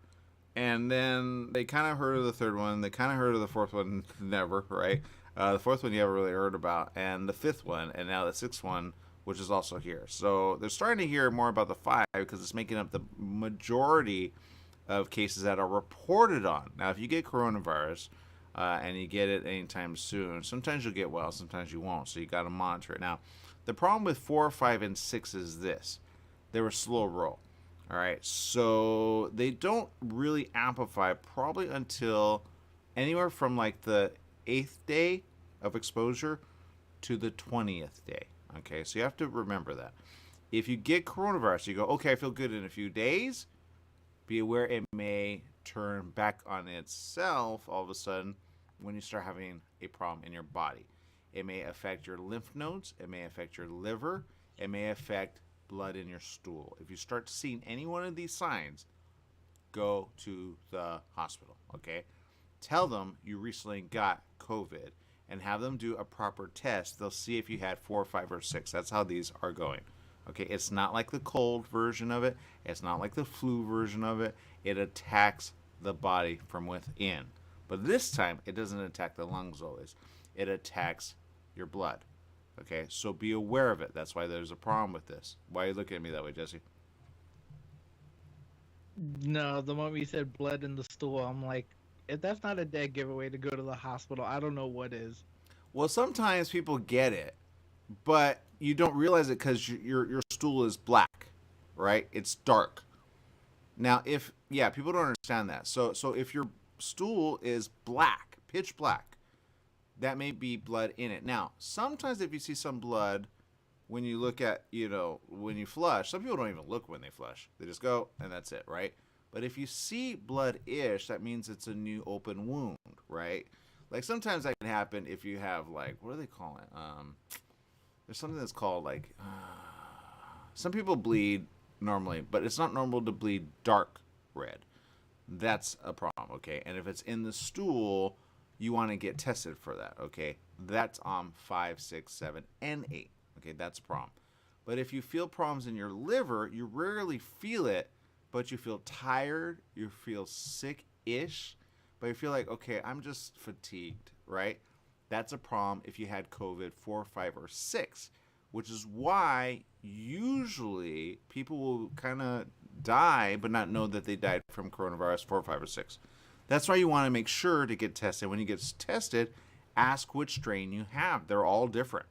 and then they kind of heard of the third one. They kind of heard of the fourth one, never, right? The fourth one you haven't really heard about, and the fifth one, and now the sixth one, which is also here. So they're starting to hear more about the five because it's making up the majority of cases that are reported on. Now, if you get coronavirus and you get it anytime soon, sometimes you'll get well, sometimes you won't. So you got to monitor it. Now, the problem with 4, 5, and 6 is this. They're a slow roll. All right. So they don't really amplify probably until anywhere from like the 8th day of exposure to the 20th day. Okay. So you have to remember that. If you get coronavirus, you go, okay, I feel good in a few days. Be aware it may turn back on itself all of a sudden when you start having a problem in your body. It may affect your lymph nodes. It may affect your liver. It may affect blood in your stool. If you start seeing any one of these signs, go to the hospital, okay? Tell them you recently got COVID and have them do a proper test. They'll see if you had 4, 5, or 6. That's how these are going. Okay, it's not like the cold version of it. It's not like the flu version of it. It attacks the body from within. But this time, it doesn't attack the lungs always. It attacks your blood. Okay, so be aware of it. That's why there's a problem with this. Why are you looking at me that way, Jesse? No, the moment you said blood in the stool, I'm like, if that's not a dead giveaway to go to the hospital, I don't know what is. Well, sometimes people get it, but you don't realize it because your stool is black, right? It's dark. Now, people don't understand that. So if your stool is black, pitch black, that may be blood in it. Now, sometimes if you see some blood when you look at, when you flush, some people don't even look when they flush. They just go and that's it, right? But if you see blood-ish, that means it's a new open wound, right? Like sometimes that can happen if you have like, what do they call it? There's something that's called like, some people bleed normally, but it's not normal to bleed dark red. That's a problem, okay? And if it's in the stool, you want to get tested for that, okay? That's on 5, 6, 7, and 8, okay? That's a problem. But if you feel problems in your liver, you rarely feel it, but you feel tired, you feel sick-ish, but you feel like, okay, I'm just fatigued, right? That's a problem if you had COVID 4, 5, or 6, which is why usually people will kind of die but not know that they died from coronavirus 4, 5, or 6. That's why you want to make sure to get tested. When you get tested, ask which strain you have. They're all different.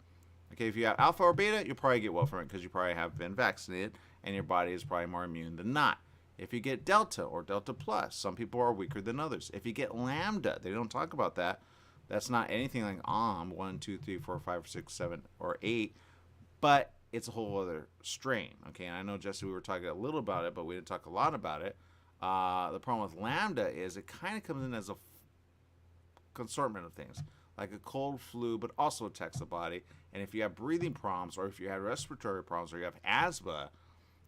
Okay, if you have alpha or beta, you'll probably get well from it because you probably have been vaccinated and your body is probably more immune than not. If you get delta or delta plus, some people are weaker than others. If you get lambda, they don't talk about that. That's not anything like 1, 2, 3, 4, 5, 6, 7, or 8, but it's a whole other strain. Okay, and I know, Jesse, we were talking a little about it, but we didn't talk a lot about it. The problem with lambda is it kind of comes in as a consortment of things, like a cold flu, but also attacks the body. And if you have breathing problems, or if you have respiratory problems, or you have asthma,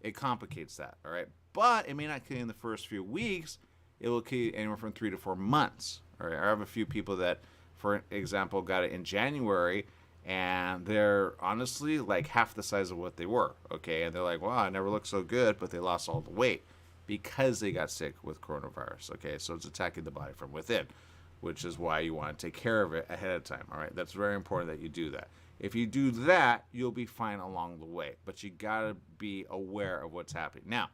it complicates that, all right? But it may not kill you in the first few weeks. It will kill you anywhere from 3 to 4 months, all right? I have a few people that, for example, got it in January, and they're honestly like half the size of what they were, okay? And they're like, wow, I never looked so good, but they lost all the weight because they got sick with coronavirus, okay? So it's attacking the body from within, which is why you want to take care of it ahead of time, all right? That's very important that you do that. If you do that, you'll be fine along the way, but you gotta be aware of what's happening. Now,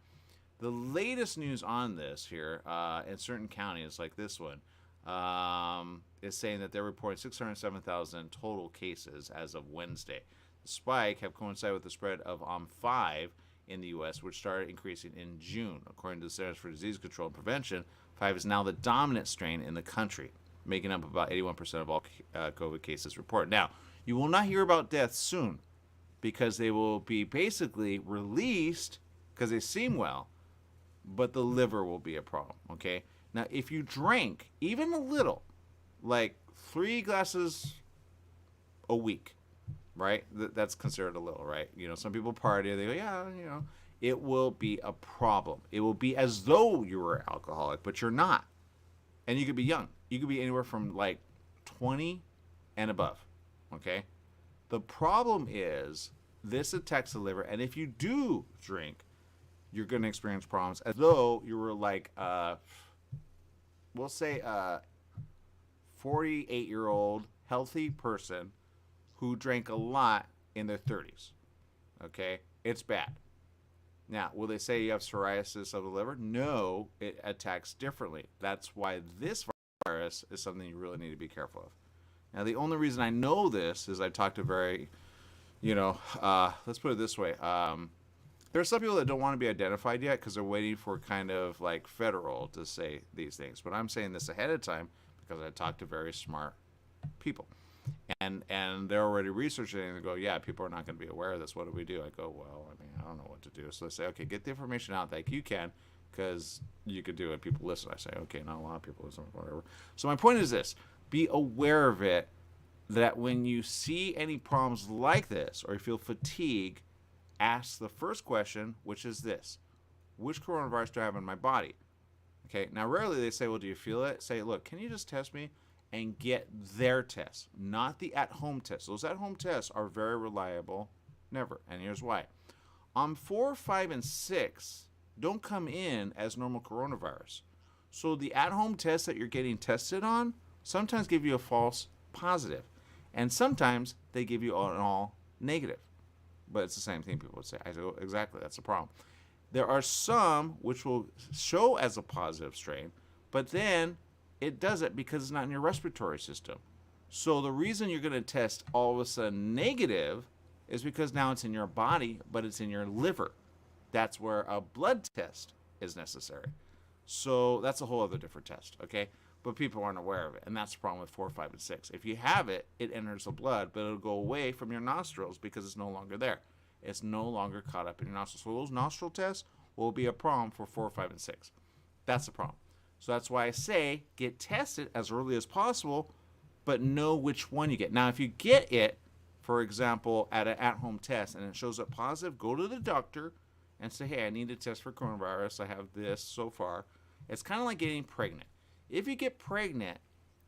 the latest news on this here, in certain counties like this one, is saying that they're reporting 607,000 total cases as of Wednesday. The spike have coincided with the spread of 5 in the U.S., which started increasing in June. According to the Centers for Disease Control and Prevention, 5 is now the dominant strain in the country, making up about 81% of all COVID cases reported. Now, you will not hear about deaths soon because they will be basically released because they seem well, but the liver will be a problem, okay? Now, if you drank even a little, like 3 glasses a week, right? That's considered a little, right? Some people party, they go, yeah, it will be a problem. It will be as though you were alcoholic, but you're not. And you could be young. You could be anywhere from like 20 and above. Okay? The problem is this attacks the liver, and if you do drink, you're going to experience problems as though you were like, we'll say a 48-year-old healthy person who drank a lot in their 30s. Okay? It's bad. Now, will they say you have psoriasis of the liver? No, it attacks differently. That's why this virus is something you really need to be careful of. Now, the only reason I know this is I've talked to very, let's put it this way. There are some people that don't want to be identified yet because they're waiting for kind of like federal to say these things. But I'm saying this ahead of time because I talked to very smart people. And they're already researching it, and they go, yeah, people are not going to be aware of this. What do we do? I go, well, I mean, I don't know what to do. So they say, okay, get the information out like you can, because you could do it. People listen. I say, okay, not a lot of people listen, whatever. So my point is this. Be aware of it, that when you see any problems like this or you feel fatigue, ask the first question, which is this. Which coronavirus do I have in my body? Okay, now rarely they say, well, do you feel it? Say, look, can you just test me? And get their test, not the at-home tests. Those at-home tests are very reliable. Never. And here's why. On 4, 5, and 6 don't come in as normal coronavirus. So the at-home tests that you're getting tested on sometimes give you a false positive. And sometimes they give you an all negative. But it's the same thing people would say. I go, exactly, that's the problem. There are some which will show as a positive strain, but then it does it because it's not in your respiratory system. So the reason you're going to test all of a sudden negative is because now it's in your body, but it's in your liver. That's where a blood test is necessary. So that's a whole other different test, okay? But people aren't aware of it, and that's the problem with 4, 5, and 6. If you have it, it enters the blood, but it'll go away from your nostrils because it's no longer there. It's no longer caught up in your nostrils. So those nostril tests will be a problem for 4, 5, and 6. That's the problem. So that's why I say get tested as early as possible, but know which one you get. Now, if you get it, for example, at an at-home test and it shows up positive, go to the doctor and say, hey, I need to test for coronavirus. I have this so far. It's kind of like getting pregnant. If you get pregnant,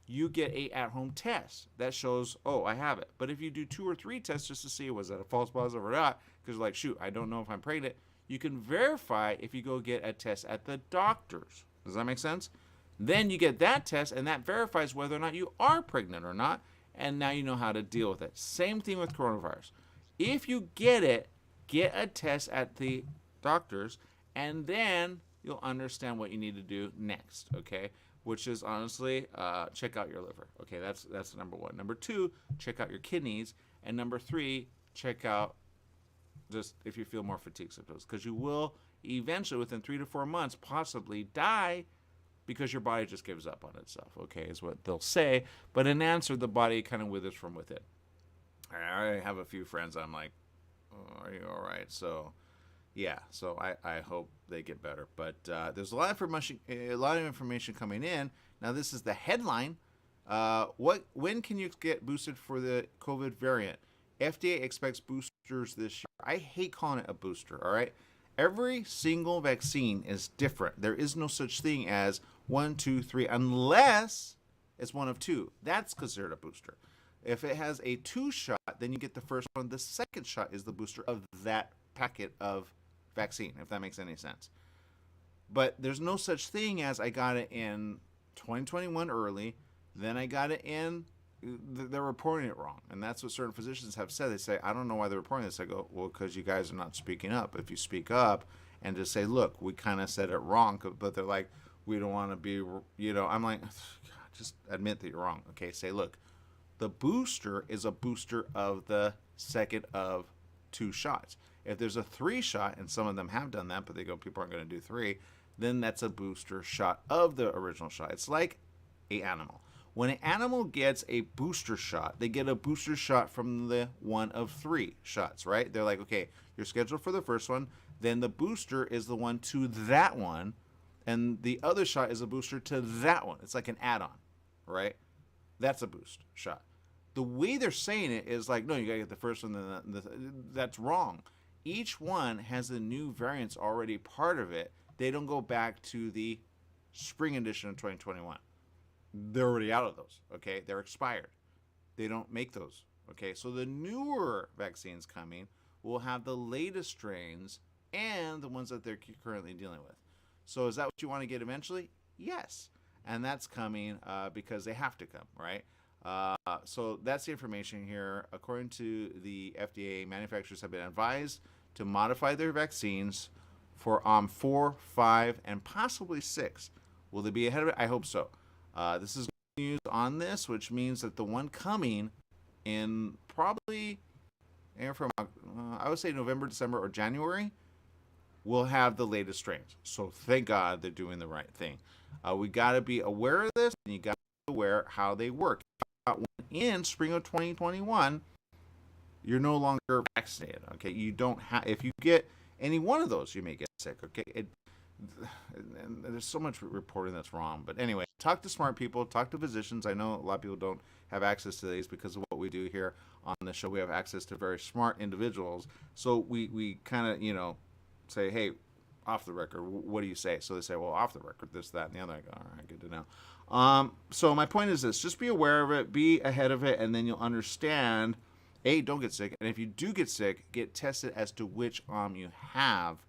you get a at-home test that shows, oh, I have it. But if you do 2 or 3 tests just to see was that a false positive or not, because you're like, shoot, I don't know if I'm pregnant, you can verify if you go get a test at the doctor's. Does that make sense? Then you get that test, and that verifies whether or not you are pregnant or not, and now you know how to deal with it. Same thing with coronavirus. If you get it, get a test at the doctor's, and then you'll understand what you need to do next, okay? Which is honestly, check out your liver. Okay, that's number 1. Number 2, check out your kidneys, and number 3, check out just if you feel more fatigue symptoms, because you will eventually, within 3 to 4 months, possibly die because your body just gives up on itself, okay, is what they'll say. But in answer, the body kind of withers from within. I have a few friends, I'm like, oh, are you all right? So, yeah, so I hope they get better. But there's a lot of information coming in. Now, this is the headline. When can you get boosted for the COVID variant? FDA expects boosters this year. I hate calling it a booster, all right? Every single vaccine is different. There is no such thing as 1, 2, 3, unless it's one of 2. That's considered a booster. If it has a 2 shot, then you get the first one. The second shot is the booster of that packet of vaccine, if that makes any sense. But there's no such thing as I got it in 2021 early, then I got it in, they're reporting it wrong. And that's what certain physicians have said. They say, I don't know why they're reporting this. I go, well, because you guys are not speaking up. If you speak up and just say, look, we kind of said it wrong, but they're like, we don't want to be, I'm like, just admit that you're wrong. Okay, say, look, the booster is a booster of the second of 2 shots. If there's a 3 shot, and some of them have done that, but they go, people aren't going to do 3, then that's a booster shot of the original shot. It's like an animal. When an animal gets a booster shot, they get a booster shot from the one of 3 shots, right? They're like, okay, you're scheduled for the first one, then the booster is the one to that one, and the other shot is a booster to that one. It's like an add-on, right? That's a boost shot. The way they're saying it is like, no, you got to get the first one, then that's wrong. Each one has the new variants already part of it. They don't go back to the spring edition of 2021. They're already out of those, okay? They're expired. They don't make those. Okay, so the newer vaccines coming will have the latest strains and the ones that they're currently dealing with. So is that what you want to get eventually? Yes. And that's coming because they have to come, right? So that's the information here. According to the FDA, manufacturers have been advised to modify their vaccines for 4, 5, and possibly 6. Will they be ahead of it? I hope so. This is news on this, which means that the one coming in probably from I would say November, December, or January will have the latest strains. So thank God they're doing the right thing. We got to be aware of this, and you got to be aware how they work. In spring of 2021, you're no longer vaccinated. Okay, you don't have. If you get any one of those, you may get sick. Okay, and there's so much reporting that's wrong. But anyway, talk to smart people, talk to physicians. I know a lot of people don't have access to these because of what we do here on the show. We have access to very smart individuals, so we kind of say, hey, off the record, what do you say? So they say, well, off the record, this, that, and the other. I go, all right, good to know. So my point is this: just be aware of it, be ahead of it, and then you'll understand. Don't get sick, and if you do get sick, get tested as to which you have,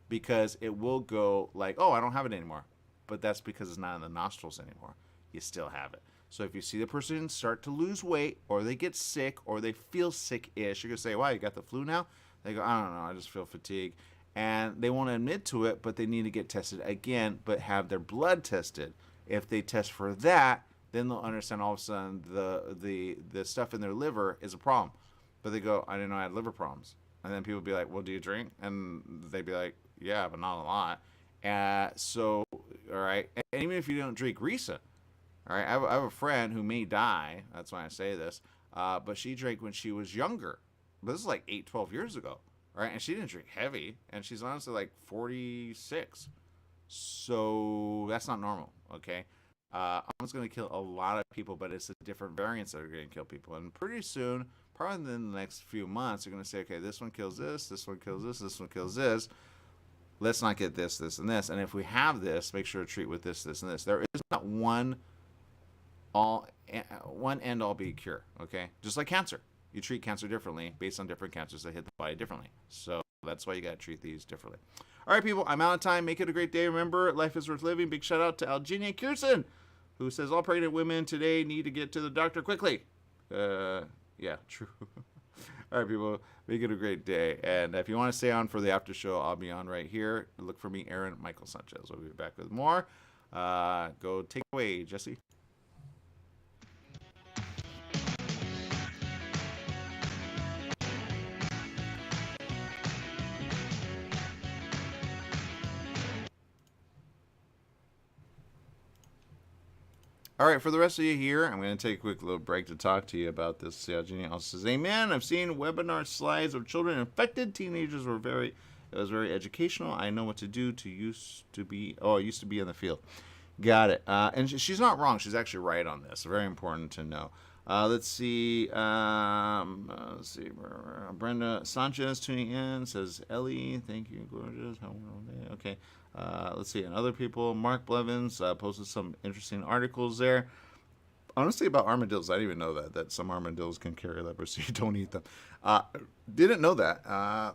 because it will go like, oh, I don't have it anymore, but that's because it's not in the nostrils anymore. You still have it. So if you see the person start to lose weight, or they get sick, or they feel sick-ish, you're gonna say, wow, you got the flu now? They go, I don't know, I just feel fatigued. And they won't admit to it, but they need to get tested again, but have their blood tested. If they test for that, then they'll understand all of a sudden the stuff in their liver is a problem. But they go, I didn't know I had liver problems. And then people be like, well, do you drink? And they'd be like, yeah, but not a lot. So, all right. And even if you don't drink recent, all right, I have a friend who may die. That's why I say this. But she drank when she was younger. But this is like 8, 12 years ago. All right. And she didn't drink heavy. And she's honestly like 46. So that's not normal. Okay. It's going to kill a lot of people, but it's the different variants that are going to kill people. And pretty soon, probably in the next few months, they're going to say, okay, this one kills this one kills this one kills this. Let's not get this, this, and this. And if we have this, make sure to treat with this, this, and this. There is not one end-all be cure, okay? Just like cancer. You treat cancer differently based on different cancers that hit the body differently. So that's why you got to treat these differently. All right, people, I'm out of time. Make it a great day. Remember, life is worth living. Big shout out to Algenia Kirsten, who says all pregnant women today need to get to the doctor quickly. Yeah, true. All right, people, make it a great day. And if you want to stay on for the after show, I'll be on right here. Look for me, Aaron Michael Sanchez. We'll be back with more. Go take it away, Jesse. All right, for the rest of you here, I'm going to take a quick little break to talk to you about this. Jenny also says, amen. I've seen webinar slides of children infected. Teenagers it was very educational. I know what to do I used to be in the field. Got it. And she's not wrong. She's actually right on this. Very important to know. Let's see. Brenda Sanchez tuning in says, Ellie, thank you, gorgeous. Okay. Let's see. And other people, Mark Blevins posted some interesting articles there. Honestly, about armadillos, I didn't even know that some armadillos can carry leprosy. Don't eat them. Didn't know that.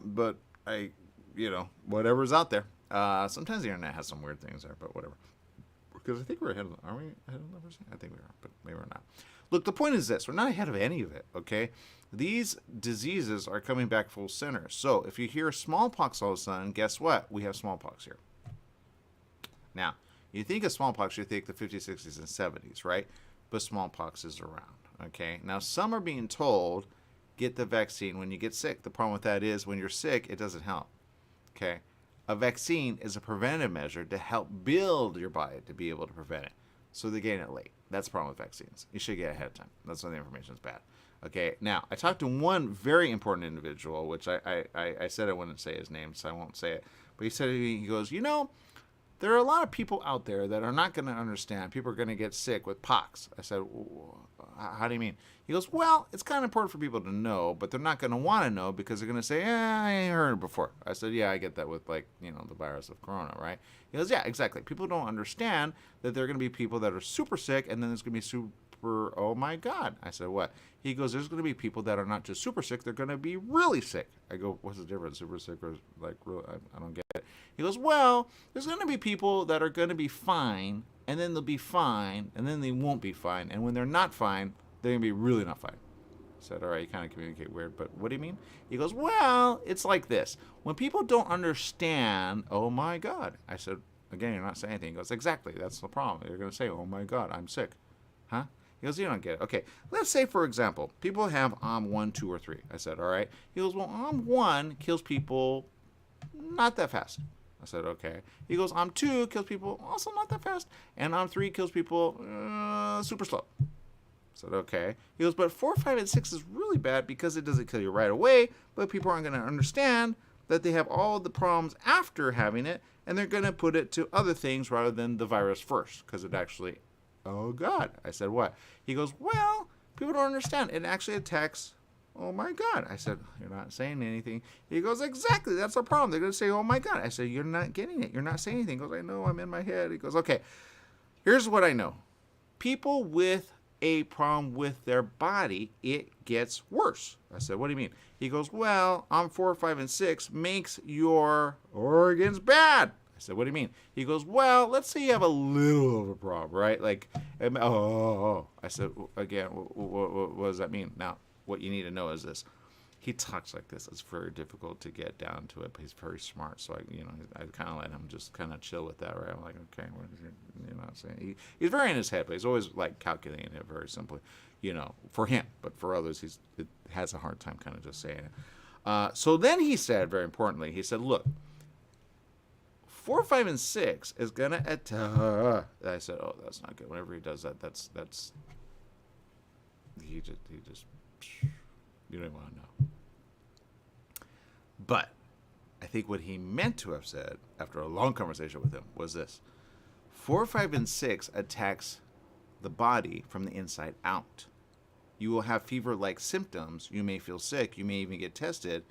But whatever's out there. Sometimes the internet has some weird things there, but whatever. Because I think are we ahead of leprosy? I think we are, but maybe we're not. Look, the point is this. We're not ahead of any of it, okay? These diseases are coming back full center. So if you hear smallpox all of a sudden, guess what? We have smallpox here. Now, you think of smallpox, you think the 50s, 60s, and 70s, right? But smallpox is around, okay? Now, some are being told, get the vaccine when you get sick. The problem with that is when you're sick, it doesn't help, okay? A vaccine is a preventive measure to help build your body to be able to prevent it. So they get it late. That's the problem with vaccines. You should get it ahead of time. That's when the information is bad. Okay, now, I talked to one very important individual, which I said I wouldn't say his name, so I won't say it. But he said, he goes, there are a lot of people out there that are not going to understand. People are going to get sick with pox. I said, how do you mean? He goes, well, it's kind of important for people to know, but they're not going to want to know because they're going to say, I ain't heard it before. I said, yeah, I get that with, like, you know, the virus of corona, right? He goes, yeah, exactly. People don't understand that there are going to be people that are super sick, and then there's going to be super, oh my God. I said, what? He goes, there's going to be people that are not just super sick, they're going to be really sick. I go, what's the difference? Super sick or, like, real? I don't get it. He goes, well, there's going to be people that are going to be fine, and then they'll be fine, and then they won't be fine. And when they're not fine, they're going to be really not fine. I said, all right, you kind of communicate weird, but what do you mean? He goes, well, it's like this. When people don't understand, oh my God. I said, again, you're not saying anything. He goes, exactly, that's the problem. You're going to say, oh my God, I'm sick. Huh? He goes, you don't get it. Okay, let's say, for example, people have 1, 2, or 3. I said, all right. He goes, well, 1 kills people not that fast. I said, okay. He goes, 2 kills people also not that fast. And 3 kills people super slow. I said, okay. He goes, but 4, 5, and 6 is really bad because it doesn't kill you right away, but people aren't going to understand that they have all the problems after having it, and they're going to put it to other things rather than the virus first, because it actually, oh God. I said, what? He goes, well, people don't understand. It actually attacks, oh my God. I said, you're not saying anything. He goes, exactly, that's the problem. They're going to say, oh my God. I said, you're not getting it. You're not saying anything. He goes, I know, I'm in my head. He goes, okay, here's what I know. People with a problem with their body, it gets worse. I said, what do you mean? He goes, well, 4, 5, and 6 makes your organs bad. I said, what do you mean? He goes, well, let's say you have a little of a problem, right? Like, I said, again, what does that mean? Now, what you need to know is this. He talks like this. It's very difficult to get down to it, but he's very smart. So I kind of let him just kind of chill with that, right? I'm like, okay, what is you're not saying? He's very in his head, but he's always like calculating it very simply, for him. But for others, it has a hard time kind of just saying it. So then he said, very importantly, he said, look, 4, 5, and 6 is gonna attack. I said, oh, that's not good. Whenever he does that, that's he just you don't even want to know. But I think what he meant to have said after a long conversation with him was this: 4, 5, and 6 attacks the body from the inside out. You will have fever-like symptoms. You may feel sick. You may even get tested,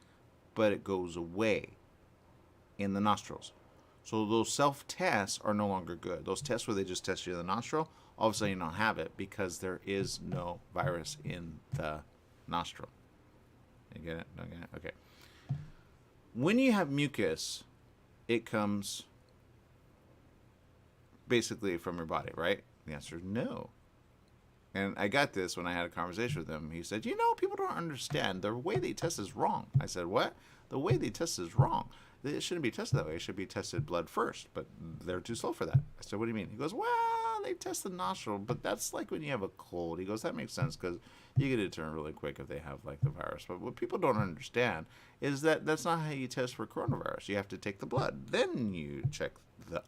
but it goes away in the nostrils. So those self-tests are no longer good. Those tests where they just test you in the nostril, all of a sudden you don't have it because there is no virus in the nostril. You get it? Don't get it? Okay. When you have mucus, it comes basically from your body, right? The answer is no. And I got this when I had a conversation with him. He said, people don't understand. The way they test is wrong. I said, what? The way they test is wrong. It shouldn't be tested that way. It should be tested blood first, but they're too slow for that. I said, what do you mean? He goes, well, they test the nostril, but that's like when you have a cold. He goes, that makes sense because you get it turned really quick if they have like the virus. But what people don't understand is that that's not how you test for coronavirus. You have to take the blood. Then you check the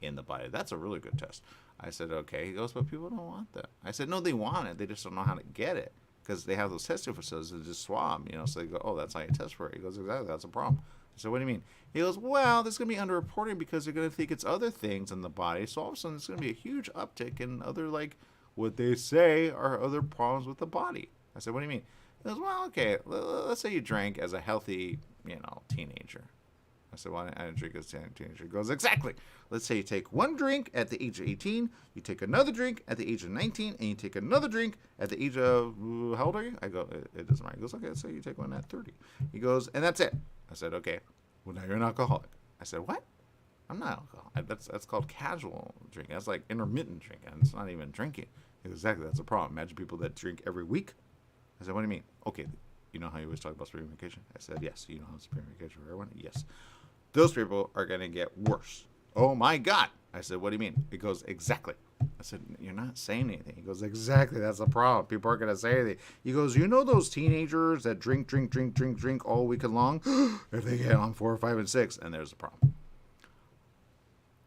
in the body. That's a really good test. I said, okay. He goes, but people don't want that. I said, no, they want it. They just don't know how to get it because they have those testing facilities that just swab, so they go, oh, that's how you test for it. He goes, exactly, that's a problem. I said, what do you mean? He goes, well, there's going to be underreporting because they're going to think it's other things in the body. So all of a sudden, there's going to be a huge uptick in other, like, what they say are other problems with the body. I said, what do you mean? He goes, well, okay, let's say you drank as a healthy, teenager. I said, well, I didn't drink as a teenager. He goes, exactly. Let's say you take one drink at the age of 18, you take another drink at the age of 19, and you take another drink at the age of, how old are you? I go, it doesn't matter. He goes, okay, let's say you take one at 30. He goes, and that's it. I said, okay, well, now you're an alcoholic. I said, what? I'm not alcoholic. That's called casual drinking. That's like intermittent drinking. It's not even drinking. He goes, exactly, that's a problem. Imagine people that drink every week. I said, what do you mean? Okay, you know how you always talk about spring medication? I said, yes. You know how spring medication for everyone? Yes. Those people are going to get worse. Oh, my God. I said, what do you mean? He goes, exactly. I said, you're not saying anything. He goes, exactly, that's the problem. People aren't going to say anything. He goes, those teenagers that drink all weekend long? If they get on 4, 5, and 6, and there's the problem.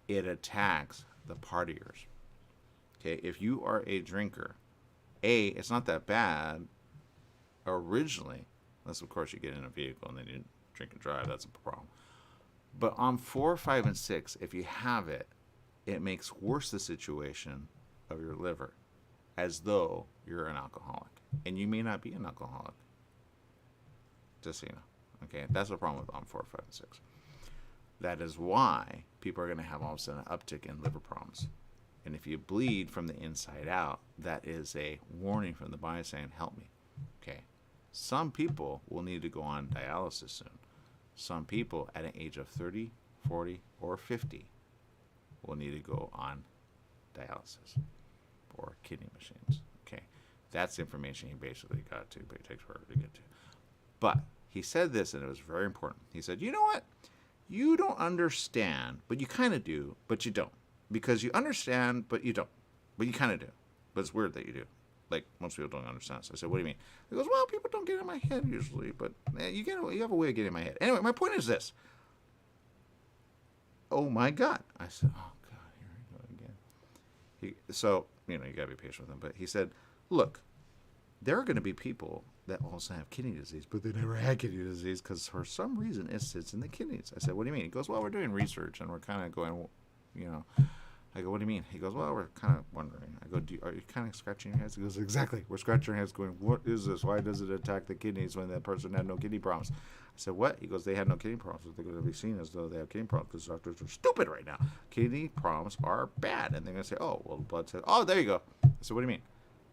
It attacks the partiers. Okay, if you are a drinker, it's not that bad originally, unless, of course, you get in a vehicle and then you drink and drive. That's a problem. But on 4, 5, and 6, if you have it, it makes worse the situation of your liver. as though you're an alcoholic. And you may not be an alcoholic. Just so you know. Okay, that's the problem with OM4, 5, and 6. That is why people are going to have all of a sudden an uptick in liver problems. And if you bleed from the inside out, that is a warning from the body saying, help me. Okay. Some people will need to go on dialysis soon. Some people at an age of 30, 40, or 50 will need to go on dialysis or kidney machines. Okay. That's the information he basically got to, but it takes forever to get to. But he said this, and it was very important. He said, you know what? You don't understand, but you kind of do, but you don't. Because you understand, but you don't. But you kind of do. But it's weird that you do. Like, most people don't understand. So I said, what do you mean? He goes, well, people don't get in my head usually, but you have a way of getting in my head. Anyway, my point is this. Oh, my God. I said, oh, God, here we go again. So, you got to be patient with him. But he said, look, there are going to be people that also have kidney disease, but they never had kidney disease because for some reason it sits in the kidneys. I said, what do you mean? He goes, well, we're doing research, and we're kind of going, I go, what do you mean? He goes, well, we're kind of wondering. I go, are you kind of scratching your heads? He goes, exactly. We're scratching our heads going, what is this? Why does it attack the kidneys when that person had no kidney problems? I said, what? He goes, they had no kidney problems. They're going to be seen as though they have kidney problems because doctors are stupid right now. Kidney problems are bad. And they're going to say, oh, well, the blood says, oh, there you go. I said, what do you mean?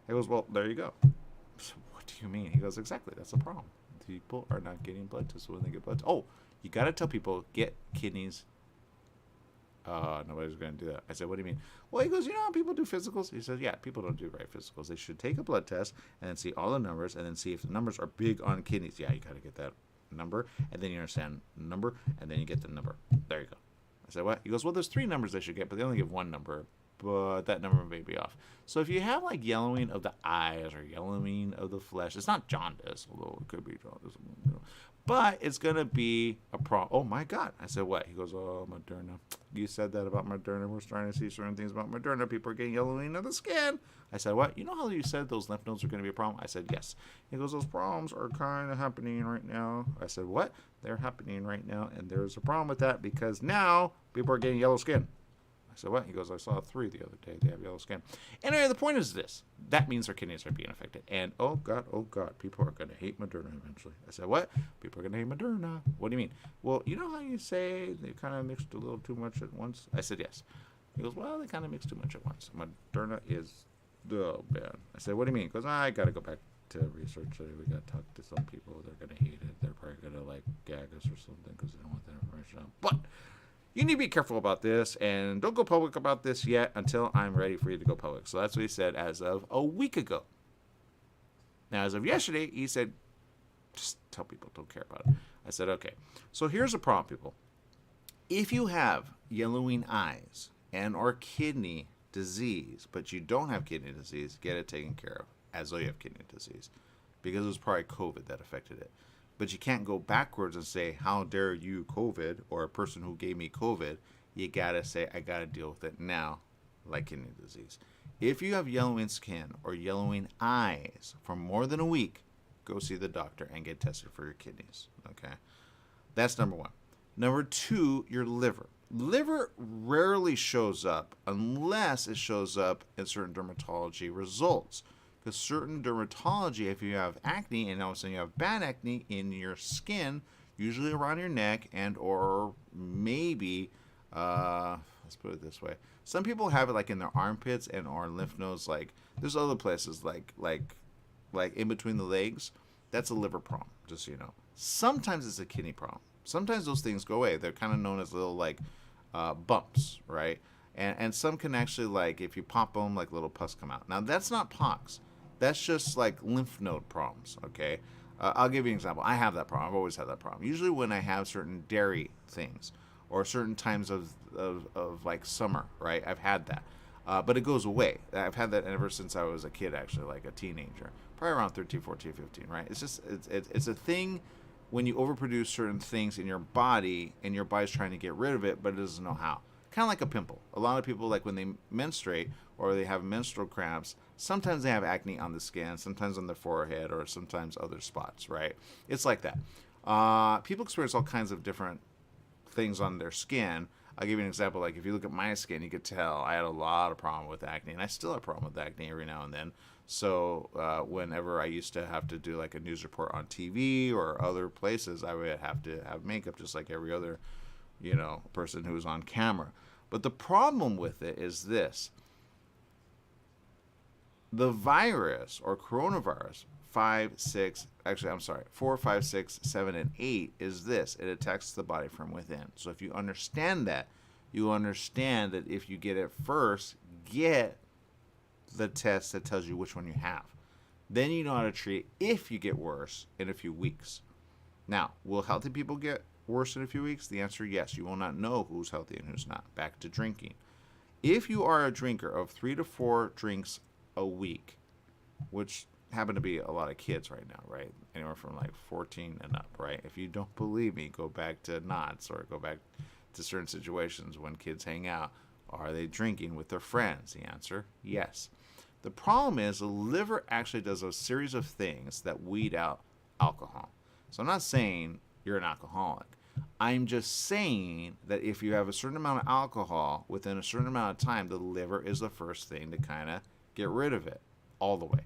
He goes, well, there you go. I said, what do you mean? He goes, exactly. That's the problem. People are not getting blood tests when they get blood tests. Oh, you got to tell people, get kidneys. Nobody's going to do that. I said, what do you mean? Well, he goes, how people do physicals? He says, yeah, people don't do right physicals. They should take a blood test and then see all the numbers and then see if the numbers are big on kidneys. Yeah, you got to get that number, and then you understand the number, and then you get the number. There you go. I said, what? He goes, well, there's 3 numbers they should get, but they only give 1 number, but that number may be off. So if you have like yellowing of the eyes or yellowing of the flesh, it's not jaundice, although it could be jaundice, but it's going to be a problem. Oh, my God. I said, what? He goes, oh, Moderna. You said that about Moderna. We're starting to see certain things about Moderna. People are getting yellowing of the skin. I said, what? You know how you said those lymph nodes are going to be a problem? I said, yes. He goes, those problems are kind of happening right now. I said, what? They're happening right now, and there's a problem with that because now people are getting yellow skin. I said, what? He goes, I saw 3 the other day. They have yellow skin. Anyway, the point is this. That means their kidneys are being affected. And, oh, God, people are going to hate Moderna eventually. I said, what? People are going to hate Moderna. What do you mean? Well, you know how you say they kind of mixed a little too much at once? I said, yes. He goes, well, they kind of mixed too much at once. Moderna is, oh, bad. I said, what do you mean? He goes, I got to go back to research. We got to talk to some people. They're going to hate it. They're probably going to, like, gag us or something because they don't want that information out. But you need to be careful about this, and don't go public about this yet until I'm ready for you to go public. So that's what he said as of a week ago. Now, as of yesterday, he said, just tell people, don't care about it. I said, okay. So here's the problem, people. If you have yellowing eyes and or kidney disease, but you don't have kidney disease, get it taken care of as though you have kidney disease, because it was probably COVID that affected it. But you can't go backwards and say, how dare you, COVID, or a person who gave me COVID. You got to say, I got to deal with it now, like kidney disease. If you have yellowing skin or yellowing eyes for more than a week, go see the doctor and get tested for your kidneys, okay? That's number 1. Number 2, your liver. Liver rarely shows up unless it shows up in certain dermatology results. Because certain dermatology, if you have acne and all of a sudden you have bad acne in your skin, usually around your neck and or maybe, let's put it this way. Some people have it like in their armpits and or lymph nodes. Like there's other places like in between the legs. That's a liver problem, just so you know. Sometimes it's a kidney problem. Sometimes those things go away. They're kind of known as little like bumps, right? And some can actually, like, if you pop them, like little pus come out. Now, that's not pox. That's just like lymph node problems, okay? I'll give you an example. I have that problem. I've always had that problem. Usually when I have certain dairy things or certain times of like summer, right? I've had that. But it goes away. I've had that ever since I was a kid, actually, like a teenager. Probably around 13, 14, 15, right? It's just, it's a thing when you overproduce certain things in your body and your body's trying to get rid of it, but it doesn't know how. Kind of like a pimple. A lot of people, like when they menstruate or they have menstrual cramps, sometimes they have acne on the skin, sometimes on their forehead, or sometimes other spots, right? It's like that. People experience all kinds of different things on their skin. I'll give you an example. Like if you look at my skin, you could tell I had a lot of problem with acne, and I still have a problem with acne every now and then. So whenever I used to have to do like a news report on TV or other places, I would have to have makeup just like every other, person who was on camera. But the problem with it is this. The virus or coronavirus 4, 5, 6, 7, and 8 is this. It attacks the body from within. So if you understand that, you understand that if you get it first, get the test that tells you which one you have. Then you know how to treat it if you get worse in a few weeks. Now, will healthy people get worse in a few weeks? The answer is yes. You will not know who's healthy and who's not. Back to drinking. If you are a drinker of 3 to 4 drinks a week, which happen to be a lot of kids right now, right? Anywhere from like 14 and up, right? If you don't believe me, go back to knots or go back to certain situations when kids hang out. Are they drinking with their friends? The answer, yes. The problem is the liver actually does a series of things that weed out alcohol. So I'm not saying you're an alcoholic. I'm just saying that if you have a certain amount of alcohol within a certain amount of time, the liver is the first thing to kind of get rid of it all the way.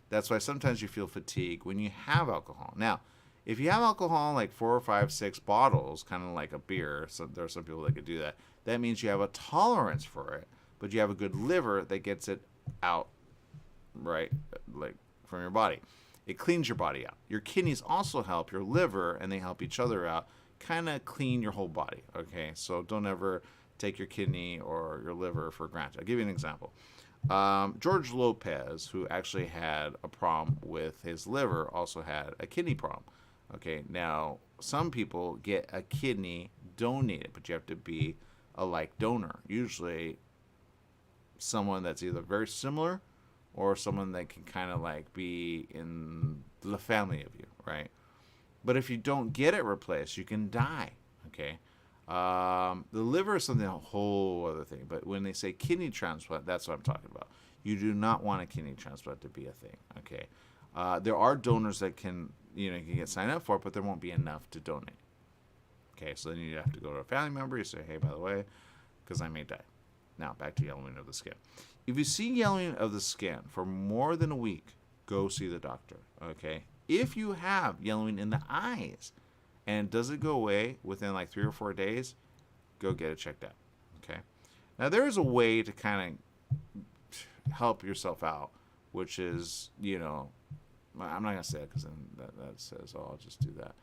That's why sometimes you feel fatigue when you have alcohol. Now, if you have alcohol like 4 or 5, 6 bottles, kind of like a beer, so there are some people that could do that, that means you have a tolerance for it, but you have a good liver that gets it out, right, like from your body. It cleans your body out. Your kidneys also help your liver, and they help each other out, kind of clean your whole body, okay? So don't ever take your kidney or your liver for granted. I'll give you an example. George Lopez, who actually had a problem with his liver, also had a kidney problem. Okay, now some people get a kidney donated, but you have to be a like donor. Usually someone that's either very similar or someone that can kind of like be in the family of you, right? But if you don't get it replaced, you can die, okay? The liver is something, a whole other thing. But when they say kidney transplant, that's what I'm talking about. You do not want a kidney transplant to be a thing, okay? There are donors that can, you can get signed up for it, but there won't be enough to donate. Okay, so then you have to go to a family member. You say, hey, by the way, because I may die. Now, back to yellowing of the skin. If you see yellowing of the skin for more than a week, go see the doctor, okay? If you have yellowing in the eyes and does it go away within like 3 or 4 days, go get it checked out, okay? Now, there is a way to kind of help yourself out, which is, I'm not going to say it because then that says, oh, I'll just do that.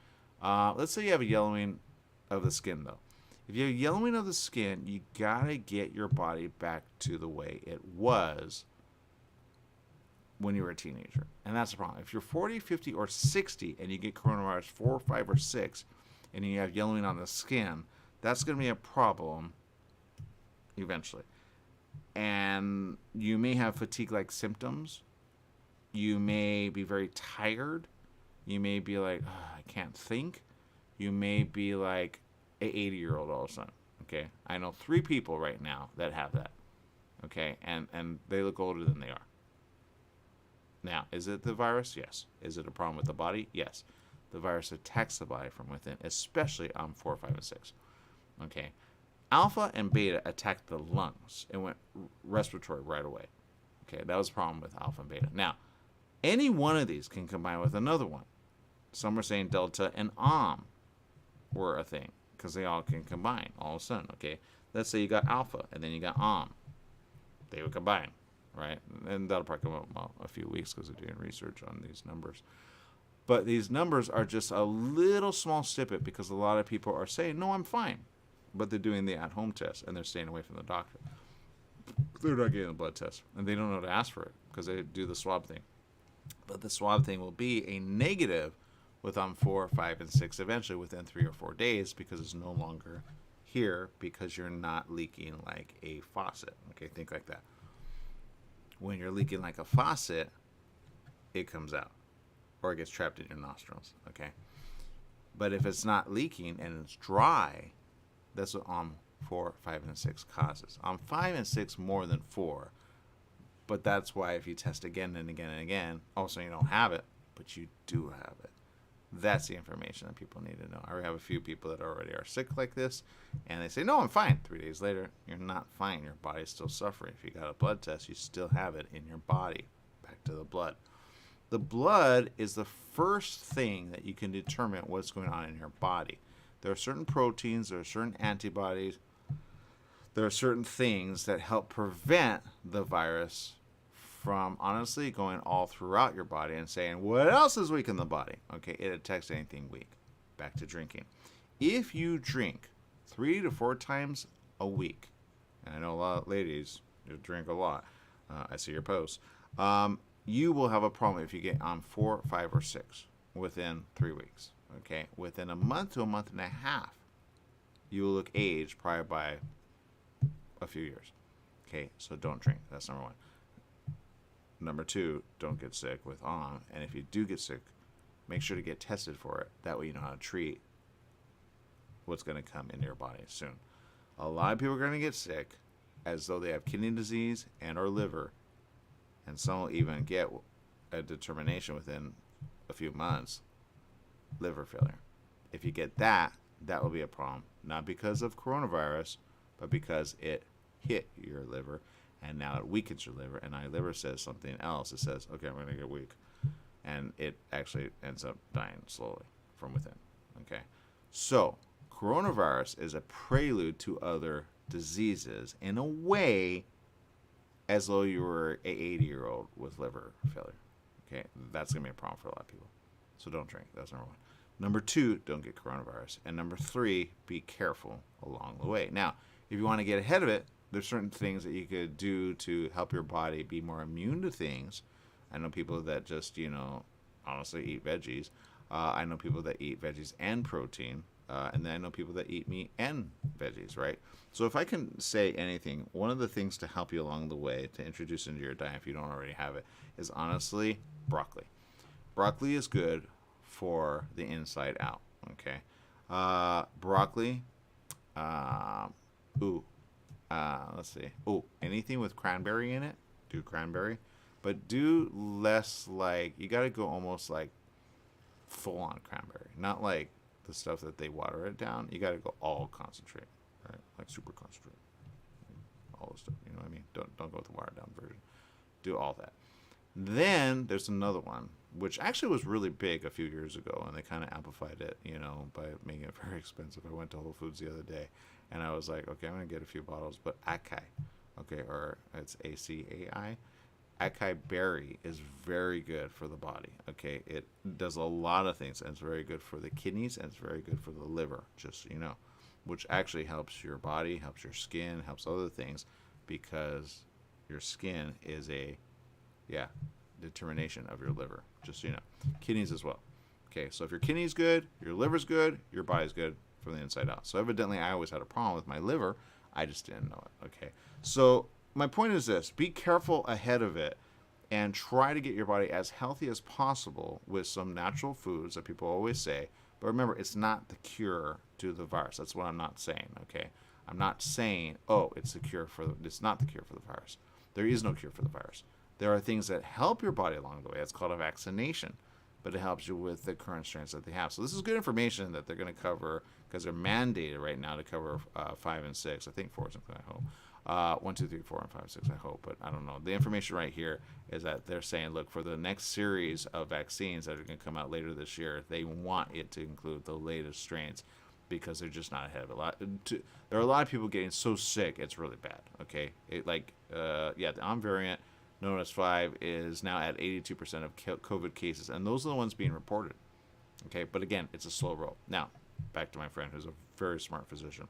Let's say you have a yellowing of the skin, though. If you have yellowing of the skin, you got to get your body back to the way it was when you were a teenager. And that's the problem. If you're 40, 50, or 60 and you get coronavirus 4, 5, or 6 and you have yellowing on the skin, that's going to be a problem eventually. And you may have fatigue-like symptoms. You may be very tired. You may be like, oh, I can't think. You may be like an 80-year-old all of a sudden. Okay, I know 3 people right now that have that. Okay, and they look older than they are. Now, is it the virus? Yes. Is it a problem with the body? Yes. The virus attacks the body from within, especially on 4, 5, and 6. Okay. Alpha and beta attacked the lungs and went respiratory right away. Okay, that was a problem with alpha and beta. Now, any one of these can combine with another one. Some are saying delta and om were a thing because they all can combine all of a sudden. Okay, let's say you got alpha and then you got om. They would combine, right? And that'll probably come up in a few weeks because they're doing research on these numbers. But these numbers are just a little small snippet because a lot of people are saying, no, I'm fine. But they're doing the at-home test and they're staying away from the doctor. They're not getting a blood test. And they don't know to ask for it because they do the swab thing. But the swab thing will be a negative with 4, 5, and 6 eventually within 3 or 4 days because it's no longer here because you're not leaking like a faucet. Okay, think like that. When you're leaking like a faucet, it comes out or it gets trapped in your nostrils. Okay, but if it's not leaking and it's dry, that's what 4, 5, and 6 causes. 5 and 6 more than 4, but that's why if you test again and again and again, also you don't have it, but you do have it. That's the information that people need to know. I have a few people that already are sick like this, and they say, no, I'm fine. 3 days later, you're not fine. Your body's still suffering. If you got a blood test, you still have it in your body. Back to the blood. The blood is the first thing that you can determine what's going on in your body. There are certain proteins, there are certain antibodies, there are certain things that help prevent the virus from honestly going all throughout your body and saying, what else is weak in the body? Okay, it attacks anything weak. Back to drinking. If you drink 3 to 4 times a week, and I know a lot of ladies you drink a lot, I see your posts, you will have a problem if you get on 4, 5, or 6 within 3 weeks. Okay, within a month to a month and a half, you will look aged probably by a few years. Okay, so don't drink. That's number 1. Number 2, don't get sick with on. And if you do get sick, make sure to get tested for it. That way you know how to treat what's going to come into your body soon. A lot of people are going to get sick as though they have kidney disease and or liver. And some will even get a determination within a few months, liver failure. If you get that, that will be a problem. Not because of coronavirus, but because it hit your liver. And now it weakens your liver, and now your liver says something else. It says, okay, I'm going to get weak. And it actually ends up dying slowly from within. Okay? So, coronavirus is a prelude to other diseases in a way as though you were a 80-year-old with liver failure. Okay? That's going to be a problem for a lot of people. So don't drink. That's number 1. Number 2, don't get coronavirus. And number 3, be careful along the way. Now, if you want to get ahead of it, there's certain things that you could do to help your body be more immune to things. I know people that just, honestly eat veggies. I know people that eat veggies and protein. And then I know people that eat meat and veggies, right? So if I can say anything, one of the things to help you along the way to introduce into your diet, if you don't already have it, is honestly broccoli. Broccoli is good for the inside out, okay? Broccoli, let's see. Anything with cranberry in it, do cranberry. But do less like, you got to go almost like full-on cranberry. Not like the stuff that they water it down. You got to go all concentrate, right? Like super concentrate. All the stuff, you know what I mean? Don't go with the watered-down version. Do all that. Then there's another one, which actually was really big a few years ago, and they kind of amplified it, by making it very expensive. I went to Whole Foods the other day, and I was like, okay, I'm going to get a few bottles, but acai, okay, or it's ACAI. Acai berry is very good for the body, okay? It does a lot of things, and it's very good for the kidneys, and it's very good for the liver, just so you know, which actually helps your body, helps your skin, helps other things, because your skin is a, determination of your liver, just so you know. Kidneys as well. Okay, so if your kidney's good, your liver's good, your body's good from the inside out. So evidently I always had a problem with my liver. I just didn't know it, okay? So my point is this. Be careful ahead of it and try to get your body as healthy as possible with some natural foods that people always say. But remember, it's not the cure to the virus. That's what I'm not saying, okay? I'm not saying, it's not the cure for the virus. There is no cure for the virus. There are things that help your body along the way. It's called a vaccination, but it helps you with the current strains that they have. So this is good information that they're going to cover, because they're mandated right now to cover 5 and 6. I think 4 is something, I hope. 1, 2, 3, 4, and 5, 6, I hope, but I don't know. The information right here is that they're saying, look, for the next series of vaccines that are going to come out later this year, they want it to include the latest strains, because they're just not ahead of it. There are a lot of people getting so sick, it's really bad, okay? The Om variant, known as 5, is now at 82% of COVID cases, and those are the ones being reported, okay? But again, it's a slow roll. Now, back to my friend who's a very smart physician.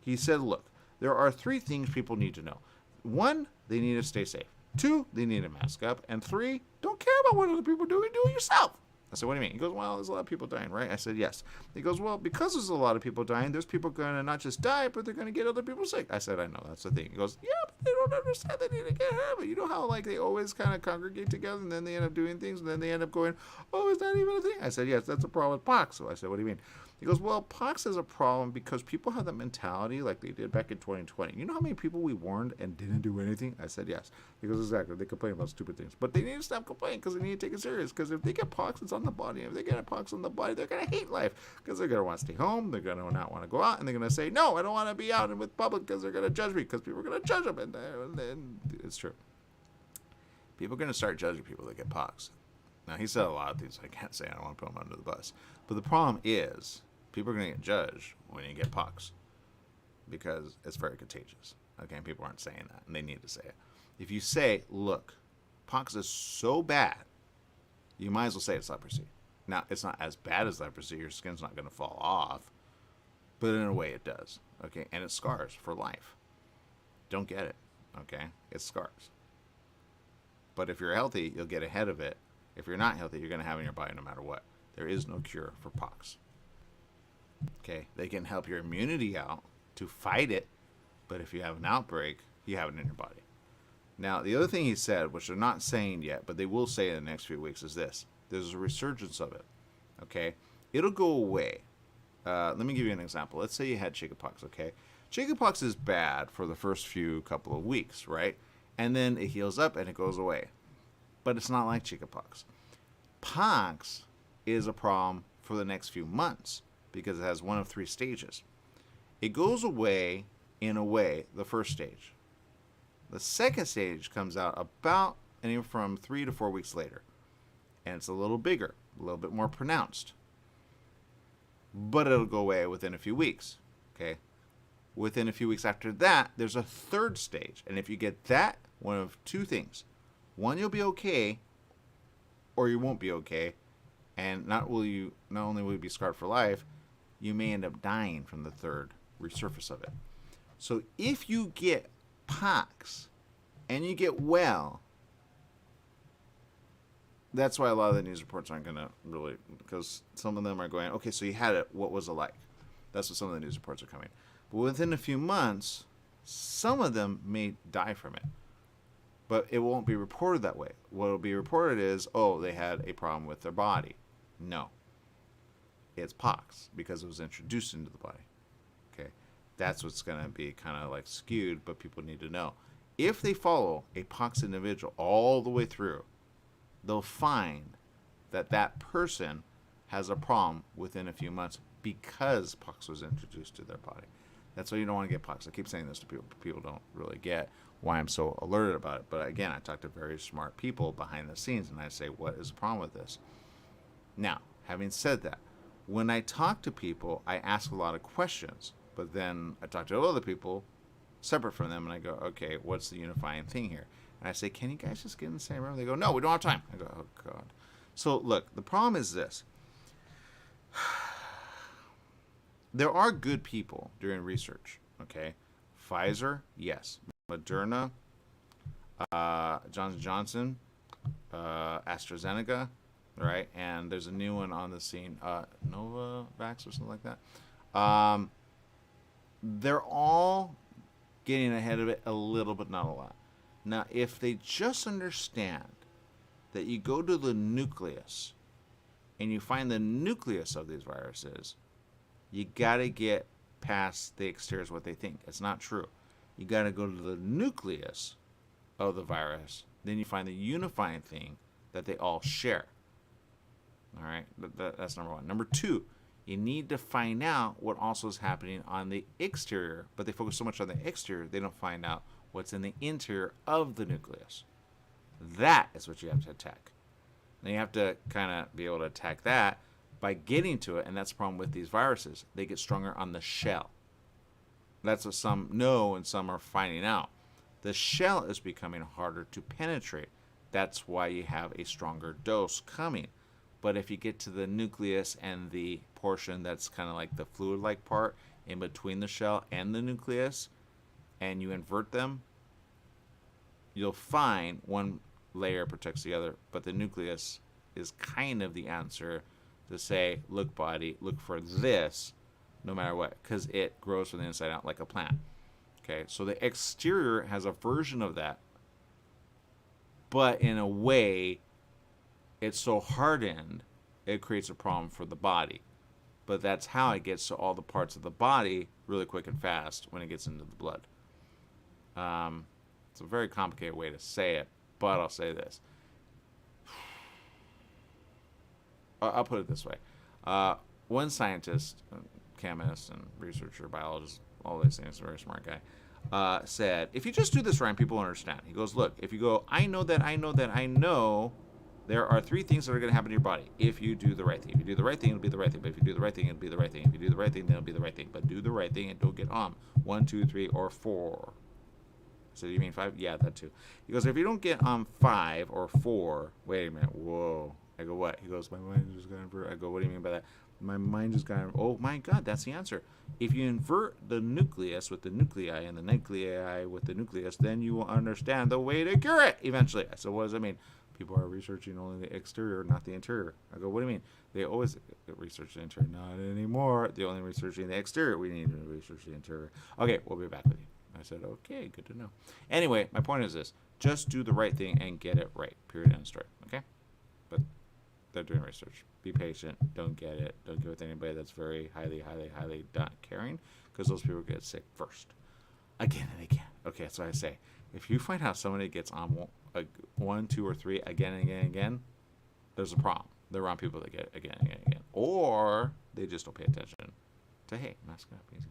He said, look, there are 3 things people need to know. 1, they need to stay safe. 2, they need to mask up. And 3, don't care about what other people are doing, do it yourself. I said, what do you mean? He goes, well, there's a lot of people dying, right? I said, yes. He goes, well, because there's a lot of people dying, there's people going to not just die, but they're going to get other people sick. I said, I know, that's the thing. He goes, yeah, but they don't understand they need to get out of it. You know how, they always kind of congregate together, and then they end up doing things, and then they end up going, is that even a thing? I said, yes, that's a problem with pox. So I said, what do you mean? He goes, well, pox is a problem because people have that mentality like they did back in 2020. You know how many people we warned and didn't do anything? I said, yes. He goes, exactly. They complain about stupid things. But they need to stop complaining, because they need to take it serious. Because if they get pox, it's on the body. If they get a pox on the body, they're going to hate life because they're going to want to stay home. They're going to not want to go out, and they're going to say, no, I don't want to be out and with public because they're going to judge me because people are going to judge them. And it's true. People are going to start judging people that get pox. Now, he said a lot of things I can't say. I don't want to put him under the bus. But the problem is people are going to get judged when you get pox because it's very contagious. Okay, and people aren't saying that, and they need to say it. If you say, look, pox is so bad, you might as well say it's leprosy. Now, it's not as bad as leprosy. Your skin's not going to fall off, but in a way it does. Okay, and it scars for life. Don't get it. Okay, it scars. But if you're healthy, you'll get ahead of it. If you're not healthy, you're going to have it in your body no matter what. There is no cure for pox. Okay, they can help your immunity out to fight it, but if you have an outbreak, you have it in your body. Now, the other thing he said, which they're not saying yet, but they will say in the next few weeks, is this. There's a resurgence of it. Okay, it'll go away. Let me give you an example. Let's say you had chickenpox, okay? Chickenpox is bad for the first few couple of weeks, right? And then it heals up and it goes away. But it's not like chickenpox. Pox is a problem for the next few months because it has one of 3 stages. It goes away in a way, the first stage. The second stage comes out about anywhere from 3 to 4 weeks later. And it's a little bigger, a little bit more pronounced. But it'll go away within a few weeks. Okay? Within a few weeks after that, there's a third stage. And if you get that, one of 2 things. One, you'll be okay, or you won't be okay. And not only will you be scarred for life, you may end up dying from the third resurface of it. So if you get pox and you get well, that's why a lot of the news reports aren't going to really, because some of them are going, okay, so you had it, what was it like? That's what some of the news reports are coming. But within a few months, some of them may die from it. But it won't be reported that way. What will be reported is, oh, they had a problem with their body. No. It's pox because it was introduced into the body. Okay? That's what's going to be kind of like skewed, but people need to know. If they follow a pox individual all the way through, they'll find that that person has a problem within a few months because pox was introduced to their body. That's why you don't want to get pox. I keep saying this to people. People don't really get why I'm so alerted about it. But again, I talk to very smart people behind the scenes, and I say, what is the problem with this? Now, having said that, when I talk to people, I ask a lot of questions. But then I talk to other people separate from them, and I go, okay, what's the unifying thing here? And I say, can you guys just get in the same room? They go, no, we don't have time. I go, oh, God. So, look, the problem is this. There are good people doing research, okay? Pfizer, yes. Moderna, Johnson Johnson, AstraZeneca, right? And there's a new one on the scene, Novavax or something like that. They're all getting ahead of it a little, but not a lot. Now, if they just understand that you go to the nucleus and you find the nucleus of these viruses, you got to get past the exterior is what they think. It's not true. You got to go to the nucleus of the virus. Then you find the unifying thing that they all share. All right? That's number one. Number two, you need to find out what also is happening on the exterior, but they focus so much on the exterior, they don't find out what's in the interior of the nucleus. That is what you have to attack. Now you have to kind of be able to attack that by getting to it, and that's the problem with these viruses. They get stronger on the shell. That's what some know and some are finding out. The shell is becoming harder to penetrate. That's why you have a stronger dose coming. But if you get to the nucleus and the portion that's kind of like the fluid-like part in between the shell and the nucleus, and you invert them, you'll find one layer protects the other, but the nucleus is kind of the answer to say, look body, look for this, no matter what, because it grows from the inside out like a plant. Okay, so the exterior has a version of that, but in a way, it's so hardened, it creates a problem for the body. But that's how it gets to all the parts of the body really quick and fast when it gets into the blood. It's a very complicated way to say it, but I'll say this. I'll put it this way. One scientist, chemist, and researcher, biologist, all these things, a very smart guy, said, if you just do this right, people understand. He goes, look, if you go, I know that, I know that, I know, there are 3 things that are going to happen to your body if you do the right thing. If you do the right thing, it'll be the right thing. But if you do the right thing, it'll be the right thing. If you do the right thing, then it'll be the right thing. But do the right thing and don't get 1, 2, 3, or 4. So you mean 5? Yeah, that too. He goes, if you don't get 5 or 4, wait a minute, whoa. I go, what? He goes, my mind just got inverted. I go, what do you mean by that? My mind just got, oh my God, that's the answer. If you invert the nucleus with the nuclei and the nuclei with the nucleus, then you will understand the way to cure it eventually. So what does that mean? People are researching only the exterior, not the interior. I go, what do you mean? They always research the interior. Not anymore. They're only researching the exterior. We need to research the interior. Okay, we'll be back with you. I said, okay, good to know. Anyway, my point is this. Just do the right thing and get it right. Period, end story. Okay? But they're doing research. Be patient. Don't get it. Don't get with anybody that's very highly not caring, because those people get sick first. Again and again. Okay, that's what I say. If you find out somebody gets on 1, 2, or 3 again and again and again, there's a problem. They're around people that get it again and again and again. Or they just don't pay attention to, hey, mask up. Easy.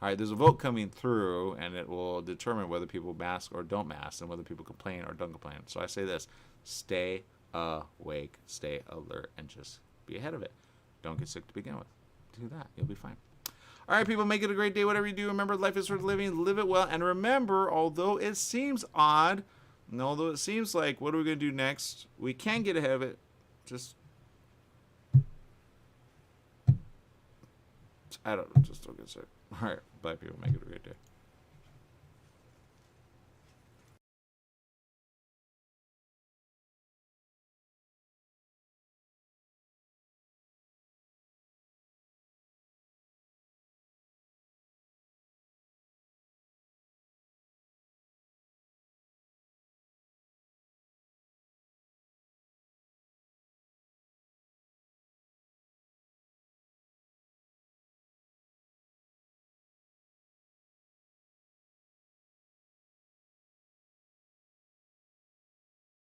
All right, there's a vote coming through, and it will determine whether people mask or don't mask and whether people complain or don't complain. So I say this. Stay awake, stay alert, and just be ahead of it. Don't get sick to begin with. Do that. You'll be fine. All right, people, make it a great day. Whatever you do, remember, life is worth living. Live it well. And remember, although it seems odd, and although it seems like, what are we going to do next? We can get ahead of it. Just, I don't know. Just don't get sick. All right. Bye, people. Make it a great day.